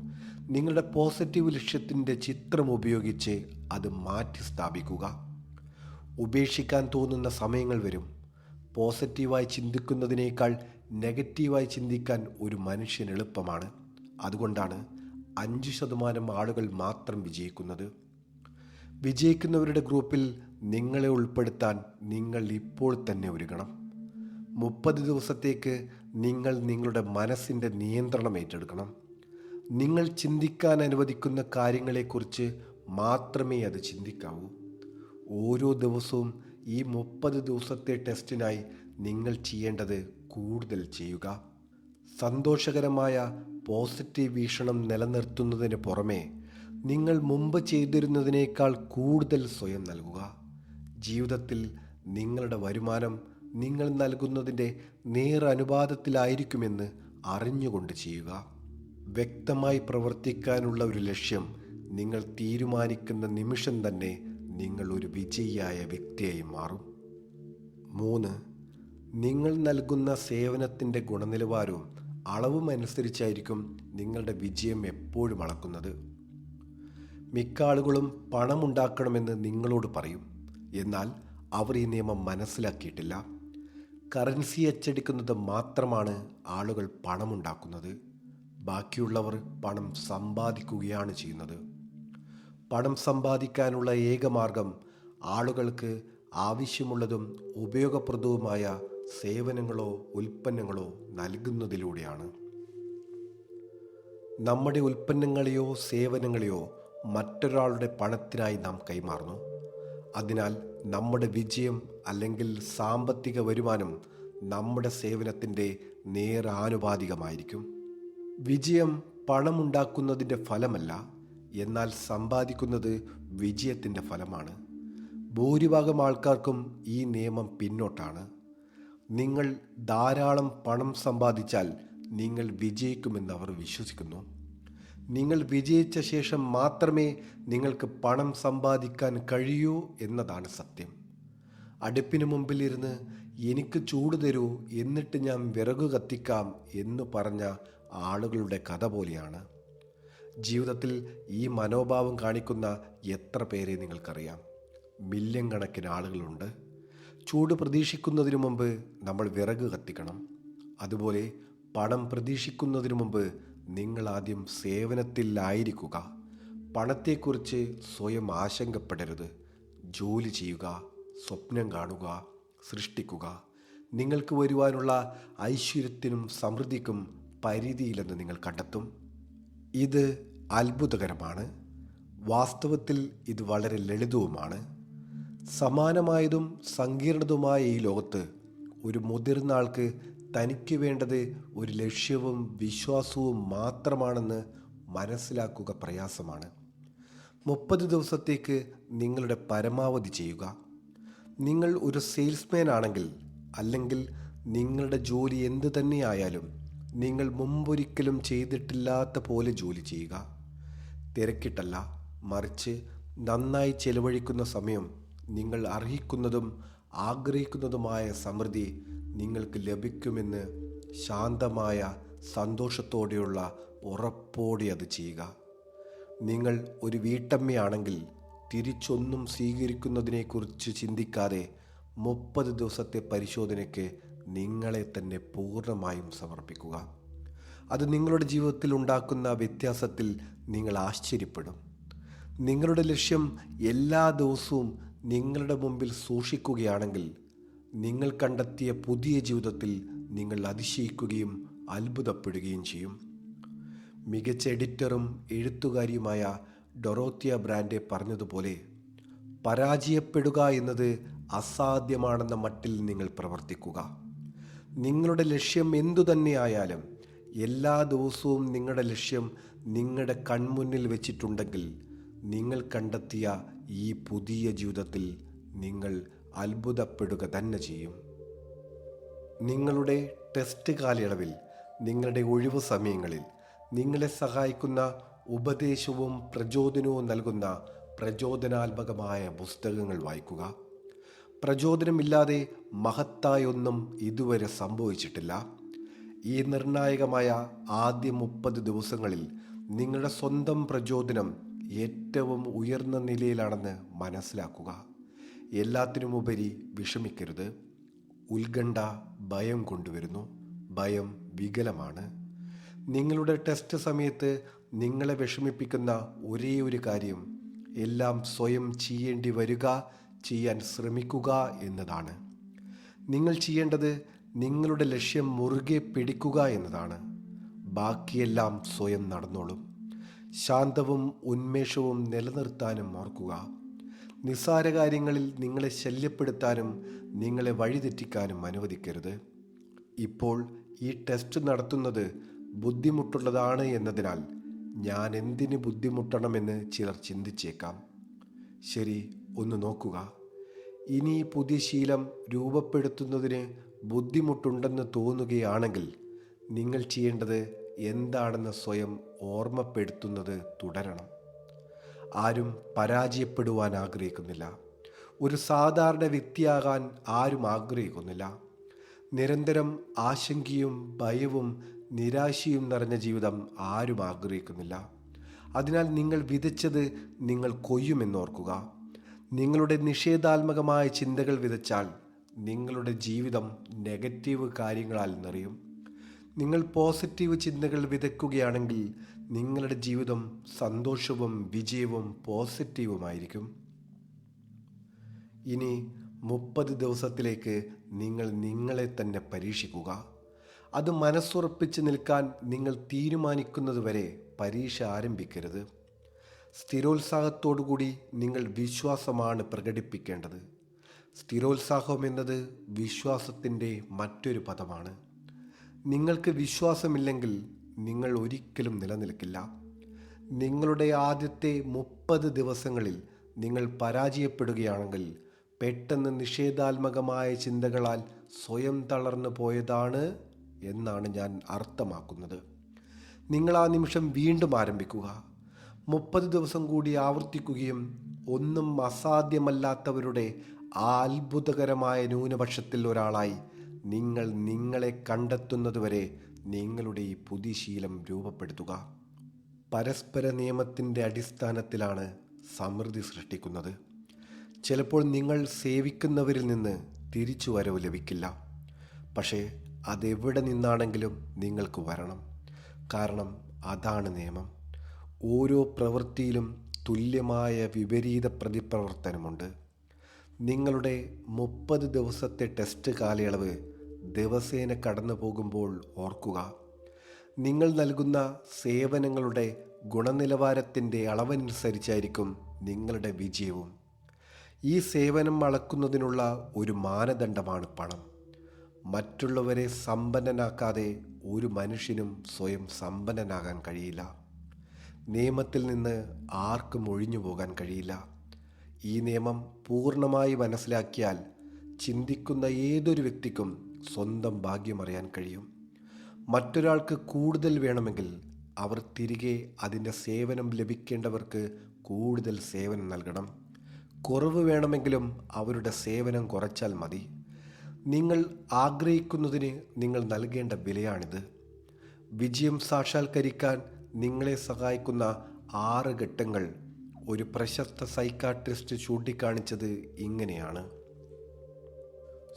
നിങ്ങളുടെ പോസിറ്റീവ് ലക്ഷ്യത്തിൻ്റെ ചിത്രം ഉപയോഗിച്ച് അത് മാറ്റി സ്ഥാപിക്കുക. ഉപേക്ഷിക്കാൻ തോന്നുന്ന സമയങ്ങൾ വരും. പോസിറ്റീവായി ചിന്തിക്കുന്നതിനേക്കാൾ നെഗറ്റീവായി ചിന്തിക്കാൻ ഒരു മനുഷ്യന് എളുപ്പമാണ്. അതുകൊണ്ടാണ് 5% ആളുകൾ മാത്രം വിജയിക്കുന്നത്. വിജയിക്കുന്നവരുടെ ഗ്രൂപ്പിൽ നിങ്ങളെ ഉൾപ്പെടുത്താൻ നിങ്ങൾ ഇപ്പോൾ തന്നെ ഒരുങ്ങണം. 30 ദിവസത്തേക്ക് നിങ്ങൾ നിങ്ങളുടെ മനസ്സിൻ്റെ നിയന്ത്രണം ഏറ്റെടുക്കണം. നിങ്ങൾ ചിന്തിക്കാൻ അനുവദിക്കുന്ന കാര്യങ്ങളെക്കുറിച്ച് മാത്രമേ അത് ചിന്തിക്കാവൂ. ഓരോ ദിവസവും ഈ 30 ദിവസത്തെ ടെസ്റ്റിനായി നിങ്ങൾ ചെയ്യേണ്ടത് കൂടുതൽ ചെയ്യുക. സന്തോഷകരമായ പോസിറ്റീവ് വീക്ഷണം നിലനിർത്തുന്നതിന് പുറമെ നിങ്ങൾ മുമ്പ് ചെയ്തിരുന്നതിനേക്കാൾ കൂടുതൽ സ്വയം നൽകുക. ജീവിതത്തിൽ നിങ്ങളുടെ വരുമാനം നിങ്ങൾ നൽകുന്നതിൻ്റെ നേരനുപാതത്തിലായിരിക്കുമെന്ന് അറിഞ്ഞുകൊണ്ട് ചെയ്യുക. വ്യക്തമായി പ്രവർത്തിക്കാനുള്ള ഒരു ലക്ഷ്യം നിങ്ങൾ തീരുമാനിക്കുന്ന നിമിഷം തന്നെ നിങ്ങൾ ഒരു വിജയിയായ വ്യക്തിയായി മാറും. 3, നിങ്ങൾ നൽകുന്ന സേവനത്തിൻ്റെ ഗുണനിലവാരവും അളവും അനുസരിച്ചായിരിക്കും നിങ്ങളുടെ വിജയം എപ്പോഴും അളക്കുന്നത്. മിക്ക ആളുകളും പണമുണ്ടാക്കണമെന്ന് നിങ്ങളോട് പറയും, എന്നാൽ അവർ ഈ നിയമം മനസ്സിലാക്കിയിട്ടില്ല. കറൻസി അച്ചടിക്കുന്നത് മാത്രമാണ് ആളുകൾ പണമുണ്ടാക്കുന്നത്. ബാക്കിയുള്ളവർ പണം സമ്പാദിക്കുകയാണ് ചെയ്യുന്നത്. പണം സമ്പാദിക്കാനുള്ള ഏക മാർഗം ആളുകൾക്ക് ആവശ്യമുള്ളതും ഉപയോഗപ്രദവുമായ സേവനങ്ങളോ ഉൽപ്പന്നങ്ങളോ നൽകുന്നതിലൂടെയാണ്. നമ്മുടെ ഉൽപ്പന്നങ്ങളെയോ സേവനങ്ങളെയോ മറ്റൊരാളുടെ പണത്തിനായി നാം കൈമാറുന്നു. അതിനാൽ നമ്മുടെ വിജയം അല്ലെങ്കിൽ സാമ്പത്തിക വരുമാനം നമ്മുടെ സേവനത്തിൻ്റെ നേരാനുപാതികമായിരിക്കും. വിജയം പണമുണ്ടാക്കുന്നതിൻ്റെ ഫലമല്ല, എന്നാൽ സമ്പാദിക്കുന്നത് വിജയത്തിൻ്റെ ഫലമാണ്. ഭൂരിഭാഗം ആൾക്കാർക്കും ഈ നിയമം പിന്നോട്ടാണ്. നിങ്ങൾ ധാരാളം പണം സമ്പാദിച്ചാൽ നിങ്ങൾ വിജയിക്കുമെന്ന് അവർ വിശ്വസിക്കുന്നു. നിങ്ങൾ വിജയിച്ച ശേഷം മാത്രമേ നിങ്ങൾക്ക് പണം സമ്പാദിക്കാൻ കഴിയൂ എന്നതാണ് സത്യം. അടുപ്പിന് മുമ്പിലിരുന്ന് എനിക്ക് ചൂട് തരൂ എന്നിട്ട് ഞാൻ വിറകു കത്തിക്കാം എന്ന് പറഞ്ഞ ആളുകളുടെ കഥ പോലെയാണ്. ജീവിതത്തിൽ ഈ മനോഭാവം കാണിക്കുന്ന എത്ര പേരെ നിങ്ങൾക്കറിയാം? മില്യൺ കണക്കിന് ആളുകളുണ്ട്. ചൂട് പ്രതീക്ഷിക്കുന്നതിനു മുമ്പ് നമ്മൾ വിറക് കത്തിക്കണം. അതുപോലെ പണം പ്രതീക്ഷിക്കുന്നതിനു മുമ്പ് നിങ്ങൾ ആദ്യം സേവനത്തിലായിരിക്കുക. പണത്തെക്കുറിച്ച് സ്വയം ആശങ്കപ്പെടരുത്. ജോലി ചെയ്യുക, സ്വപ്നം കാണുക, സൃഷ്ടിക്കുക. നിങ്ങൾക്ക് വരുവാനുള്ള ഐശ്വര്യത്തിനും സമൃദ്ധിക്കും പരിധിയില്ലെന്ന് നിങ്ങൾ കണ്ടെത്തും. ഇത് അത്ഭുതകരമാണ്. വാസ്തവത്തിൽ ഇത് വളരെ ലളിതവുമാണ്. സമാനമായതും സങ്കീർണതുമായ ഈ ലോകത്ത് ഒരു മുതിർന്ന ആൾക്ക് തനിക്ക് വേണ്ടത് ഒരു ലക്ഷ്യവും വിശ്വാസവും മാത്രമാണെന്ന് മനസ്സിലാക്കുക പ്രയാസമാണ്. 30 ദിവസത്തേക്ക് നിങ്ങളുടെ പരമാവധി ചെയ്യുക. നിങ്ങൾ ഒരു സെയിൽസ്മാൻ ആണെങ്കിൽ, അല്ലെങ്കിൽ നിങ്ങളുടെ ജോലി എന്ത് തന്നെയായാലും, നിങ്ങൾ മുമ്പൊരിക്കലും ചെയ്തിട്ടില്ലാത്ത പോലെ ജോലി ചെയ്യുക. തിരക്കിട്ടല്ല, മറിച്ച് നന്നായി ചെലവഴിക്കുന്ന സമയം നിങ്ങൾ അർഹിക്കുന്നതും ആഗ്രഹിക്കുന്നതുമായ സമൃദ്ധി നിങ്ങൾക്ക് ലഭിക്കുമെന്ന് ശാന്തമായ സന്തോഷത്തോടെയുള്ള ഉറപ്പോടെ അത് ചെയ്യുക. നിങ്ങൾ ഒരു വീട്ടമ്മയാണെങ്കിൽ തിരിച്ചൊന്നും സ്വീകരിക്കുന്നതിനെക്കുറിച്ച് ചിന്തിക്കാതെ 30 ദിവസത്തെ പരിശോധനയ്ക്ക് നിങ്ങളെ തന്നെ പൂർണ്ണമായും സമർപ്പിക്കുക. അത് നിങ്ങളുടെ ജീവിതത്തിൽ ഉണ്ടാക്കുന്ന വ്യത്യാസത്തിൽ നിങ്ങൾ ആശ്ചര്യപ്പെടും. നിങ്ങളുടെ ലക്ഷ്യം എല്ലാ ദിവസവും നിങ്ങളുടെ മുമ്പിൽ സൂക്ഷിക്കുകയാണെങ്കിൽ, നിങ്ങൾ കണ്ടെത്തിയ പുതിയ ജീവിതത്തിൽ നിങ്ങൾ അതിശയിക്കുകയും അത്ഭുതപ്പെടുകയും ചെയ്യും. മികച്ച എഡിറ്ററും എഴുത്തുകാരിയുമായ ഡൊറോത്തിയ ബ്രാൻഡെ പറഞ്ഞതുപോലെ, പരാജയപ്പെടുക എന്നത് അസാധ്യമാണെന്ന മട്ടിൽ നിങ്ങൾ പ്രവർത്തിക്കുക. നിങ്ങളുടെ ലക്ഷ്യം എന്തു തന്നെയായാലും, എല്ലാ ദിവസവും നിങ്ങളുടെ ലക്ഷ്യം നിങ്ങളുടെ കൺമുന്നിൽ വെച്ചിട്ടുണ്ടെങ്കിൽ, നിങ്ങൾ കണ്ടെത്തിയ ഈ പുതിയ ജീവിതത്തിൽ നിങ്ങൾ അത്ഭുതപ്പെടുക തന്നെ ചെയ്യും. നിങ്ങളുടെ ടെസ്റ്റ് കാലയളവിൽ, നിങ്ങളുടെ ഒഴിവു സമയങ്ങളിൽ നിങ്ങളെ സഹായിക്കുന്ന ഉപദേശവും പ്രചോദനവും നൽകുന്ന പ്രചോദനാത്മകമായ പുസ്തകങ്ങൾ വായിക്കുക. പ്രചോദനമില്ലാതെ മഹത്തായ ഒന്നും ഇതുവരെ സംഭവിച്ചിട്ടില്ല. ഈ നിർണായകമായ ആദ്യ 30 ദിവസങ്ങളിൽ നിങ്ങളുടെ സ്വന്തം പ്രചോദനം ഏറ്റവും ഉയർന്ന നിലയിലാണെന്ന് മനസ്സിലാക്കുക. എല്ലാത്തിനുമുപരി വിഷമിക്കരുത്. ഉത്കണ്ഠ ഭയം കൊണ്ടുവരുന്നു. ഭയം വികലമാണ്. നിങ്ങളുടെ ടെസ്റ്റ് സമയത്ത് നിങ്ങളെ വിഷമിപ്പിക്കുന്ന ഒരേ ഒരു കാര്യം എല്ലാം സ്വയം ചെയ്യേണ്ടി വരിക, ചെയ്യാൻ ശ്രമിക്കുക എന്നതാണ്. നിങ്ങൾ ചെയ്യേണ്ടത് നിങ്ങളുടെ ലക്ഷ്യം മുറുകെ പിടിക്കുക എന്നതാണ്. ബാക്കിയെല്ലാം സ്വയം നടന്നോളും. ശാന്തവും ഉന്മേഷവും നിലനിർത്താനും ഓർക്കുക. നിസ്സാര കാര്യങ്ങളിൽ നിങ്ങളെ ശല്യപ്പെടുത്താനും നിങ്ങളെ വഴിതെറ്റിക്കാനും അനുവദിക്കരുത്. ഇപ്പോൾ ഈ ടെസ്റ്റ് നടത്തുന്നത് ബുദ്ധിമുട്ടുള്ളതാണ് എന്നതിനാൽ ഞാൻ എന്തിന് ബുദ്ധിമുട്ടണമെന്ന് ചിലർ ചിന്തിച്ചേക്കാം. ശരി, ഒന്ന് നോക്കുക. ഇനി പുതിയ ശീലം രൂപപ്പെടുത്തുന്നതിന് ബുദ്ധിമുട്ടുണ്ടെന്ന് തോന്നുകയാണെങ്കിൽ, നിങ്ങൾ ചെയ്യേണ്ടത് എന്താണെന്ന് സ്വയം ഓർമ്മപ്പെടുത്തുന്നത് തുടരണം. ആരും പരാജയപ്പെടുവാൻ ആഗ്രഹിക്കുന്നില്ല. ഒരു സാധാരണ വ്യക്തിയാകാൻ ആരും ആഗ്രഹിക്കുന്നില്ല. നിരന്തരം ആശങ്കയും ഭയവും നിരാശയും നിറഞ്ഞ ജീവിതം ആരും ആഗ്രഹിക്കുന്നില്ല. അതിനാൽ നിങ്ങൾ വിതച്ചത് നിങ്ങൾ കൊയ്യുമെന്നോർക്കുക. നിങ്ങളുടെ നിഷേധാത്മകമായ ചിന്തകൾ വിതച്ചാൽ നിങ്ങളുടെ ജീവിതം നെഗറ്റീവ് കാര്യങ്ങളാൽ നിറയും. നിങ്ങൾ പോസിറ്റീവ് ചിന്തകൾ വിതയ്ക്കുകയാണെങ്കിൽ നിങ്ങളുടെ ജീവിതം സന്തോഷവും വിജയവും പോസിറ്റീവുമായിരിക്കും. ഇനി 30 ദിവസത്തിലേക്ക് നിങ്ങൾ നിങ്ങളെ തന്നെ പരീക്ഷിക്കുക. അത് മനസ്സുറപ്പിച്ച് നിൽക്കാൻ നിങ്ങൾ തീരുമാനിക്കുന്നതുവരെ പരീക്ഷ ആരംഭിക്കരുത്. സ്ഥിരോത്സാഹത്തോടുകൂടി നിങ്ങൾ വിശ്വാസമാണ് പ്രകടിപ്പിക്കേണ്ടത്. സ്ഥിരോത്സാഹം എന്നത് വിശ്വാസത്തിൻ്റെ മറ്റൊരു പദമാണ്. നിങ്ങൾക്ക് വിശ്വാസമില്ലെങ്കിൽ നിങ്ങൾ ഒരിക്കലും നിലനിൽക്കില്ല. നിങ്ങളുടെ ആദ്യത്തെ 30 ദിവസങ്ങളിൽ നിങ്ങൾ പരാജയപ്പെടുകയാണെങ്കിൽ, പെട്ടെന്ന് നിഷേധാത്മകമായ ചിന്തകളാൽ സ്വയം തളർന്നു പോയതാണ് എന്നാണ് ഞാൻ അർത്ഥമാക്കുന്നത്. നിങ്ങൾ ആ നിമിഷം വീണ്ടും ആരംഭിക്കുക. 30 ദിവസം കൂടി ആവർത്തിക്കുകയും ഒന്നും അസാധ്യമല്ലാത്തവരുടെ ആ അത്ഭുതകരമായ ന്യൂനപക്ഷത്തിൽ ഒരാളായി നിങ്ങൾ നിങ്ങളെ കണ്ടെത്തുന്നതുവരെ നിങ്ങളുടെ ഈ പുതിയ ശീലം രൂപപ്പെടുത്തുക. പരസ്പര നിയമത്തിൻ്റെ അടിസ്ഥാനത്തിലാണ് സമൃദ്ധി സൃഷ്ടിക്കുന്നത്. ചിലപ്പോൾ നിങ്ങൾ സേവിക്കുന്നവരിൽ നിന്ന് തിരിച്ചു വരവ് ലഭിക്കില്ല. പക്ഷേ അതെവിടെ നിന്നാണെങ്കിലും നിങ്ങൾക്ക് വരണം. കാരണം അതാണ് നിയമം. ഓരോ പ്രവൃത്തിയിലും തുല്യമായ വിപരീത പ്രതിപ്രവർത്തനമുണ്ട്. നിങ്ങളുടെ 30 ദിവസത്തെ ടെസ്റ്റ് കാലയളവ് ദിവസേന കടന്നു പോകുമ്പോൾ ഓർക്കുക, നിങ്ങൾ നൽകുന്ന സേവനങ്ങളുടെ ഗുണനിലവാരത്തിൻ്റെ അളവനുസരിച്ചായിരിക്കും നിങ്ങളുടെ വിജയവും. ഈ സേവനം അളക്കുന്നതിനുള്ള ഒരു മാനദണ്ഡമാണ് പണം. മറ്റുള്ളവരെ സമ്പന്നനാക്കാതെ ഒരു മനുഷ്യനും സ്വയം സമ്പന്നനാകാൻ കഴിയില്ല. നിയമത്തിൽ നിന്ന് ആർക്കും ഒഴിഞ്ഞു പോകാൻ കഴിയില്ല. ഈ നിയമം പൂർണ്ണമായി മനസ്സിലാക്കിയാൽ ചിന്തിക്കുന്ന ഏതൊരു വ്യക്തിക്കും സ്വന്തം ഭാഗ്യമറിയാൻ കഴിയും. മറ്റൊരാൾക്ക് കൂടുതൽ വേണമെങ്കിൽ അവർ തിരികെ അതിൻ്റെ സേവനം ലഭിക്കേണ്ടവർക്ക് കൂടുതൽ സേവനം നൽകണം. കുറവ് വേണമെങ്കിലും അവരുടെ സേവനം കുറച്ചാൽ മതി. നിങ്ങൾ ആഗ്രഹിക്കുന്നതിന് നിങ്ങൾ നൽകേണ്ട വിലയാണിത്. വിജയം സാക്ഷാത്കരിക്കാൻ നിങ്ങളെ സഹായിക്കുന്ന 6 ഘട്ടങ്ങൾ ഒരു പ്രശസ്ത സൈക്കാട്രിസ്റ്റ് ചൂണ്ടിക്കാണിച്ചത് ഇങ്ങനെയാണ്.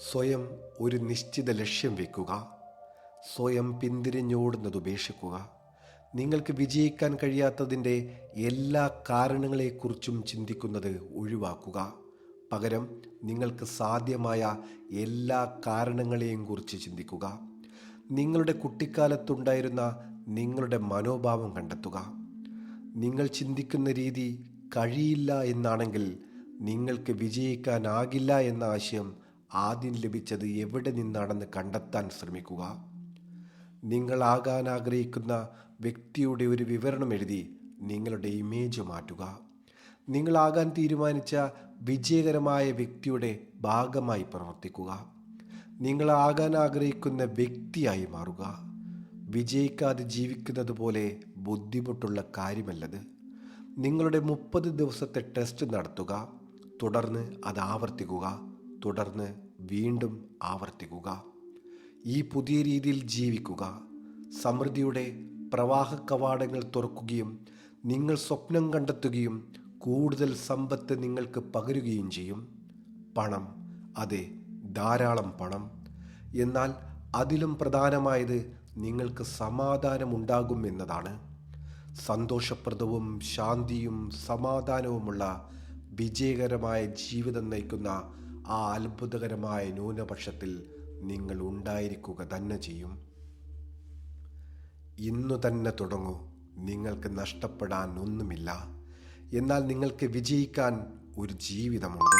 സ്വയം ഒരു നിശ്ചിത ലക്ഷ്യം വയ്ക്കുക. സ്വയം പിന്തിരിഞ്ഞോടുന്നത് ഉപേക്ഷിക്കുക. നിങ്ങൾക്ക് വിജയിക്കാൻ കഴിയാത്തതിൻ്റെ എല്ലാ കാരണങ്ങളെക്കുറിച്ചും ചിന്തിക്കുന്നത് ഒഴിവാക്കുക. പകരം നിങ്ങൾക്ക് സാധ്യമായ എല്ലാ കാരണങ്ങളെയും കുറിച്ച് ചിന്തിക്കുക. നിങ്ങളുടെ കുട്ടിക്കാലത്തുണ്ടായിരുന്ന നിങ്ങളുടെ മനോഭാവം കണ്ടെത്തുക. നിങ്ങൾ ചിന്തിക്കുന്ന രീതി കഴിയില്ല എന്നാണെങ്കിൽ നിങ്ങൾക്ക് വിജയിക്കാനാകില്ല എന്ന ആശയം ആദ്യം ലഭിച്ചത് എവിടെ നിന്നാണെന്ന് കണ്ടെത്താൻ ശ്രമിക്കുക. നിങ്ങളാകാൻ ആഗ്രഹിക്കുന്ന വ്യക്തിയുടെ ഒരു വിവരണം എഴുതി നിങ്ങളുടെ ഇമേജ് മാറ്റുക. നിങ്ങളാകാൻ തീരുമാനിച്ച വിജയകരമായ വ്യക്തിയുടെ ഭാഗമായി പ്രവർത്തിക്കുക. നിങ്ങളാകാൻ ആഗ്രഹിക്കുന്ന വ്യക്തിയായി മാറുക. വിജയിക്കാതെ ജീവിക്കുന്നത് പോലെ ബുദ്ധിമുട്ടുള്ള കാര്യമല്ലത്. നിങ്ങളുടെ 30 ദിവസത്തെ ടെസ്റ്റ് നടത്തുക. തുടർന്ന് അത് ആവർത്തിക്കുക. തുടർന്ന് വീണ്ടും ആവർത്തിക്കുക. ഈ പുതിയ രീതിയിൽ ജീവിക്കുക. സമൃദ്ധിയുടെ പ്രവാഹ കവാടങ്ങൾ തുറക്കുകയും നിങ്ങൾ സ്വപ്നം കണ്ടെത്തുകയും കൂടുതൽ സമ്പത്ത് നിങ്ങൾക്ക് പകരുകയും ചെയ്യും. പണം, അതെ, ധാരാളം പണം. എന്നാൽ അതിലും പ്രധാനമായത് നിങ്ങൾക്ക് സമാധാനമുണ്ടാകും എന്നതാണ്. സന്തോഷപ്രദവും ശാന്തിയും സമാധാനവുമുള്ള വിജയകരമായ ജീവിതം നയിക്കുന്ന ആ അത്ഭുതകരമായ ന്യൂനപക്ഷത്തിൽ നിങ്ങൾ ഉണ്ടായിരിക്കുക തന്നെ ചെയ്യും. ഇന്നു തന്നെ തുടങ്ങൂ. നിങ്ങൾക്ക് നഷ്ടപ്പെടാൻ ഒന്നുമില്ല. എന്നാൽ നിങ്ങൾക്ക് വിജയിക്കാൻ ഒരു ജീവിതമുണ്ട്.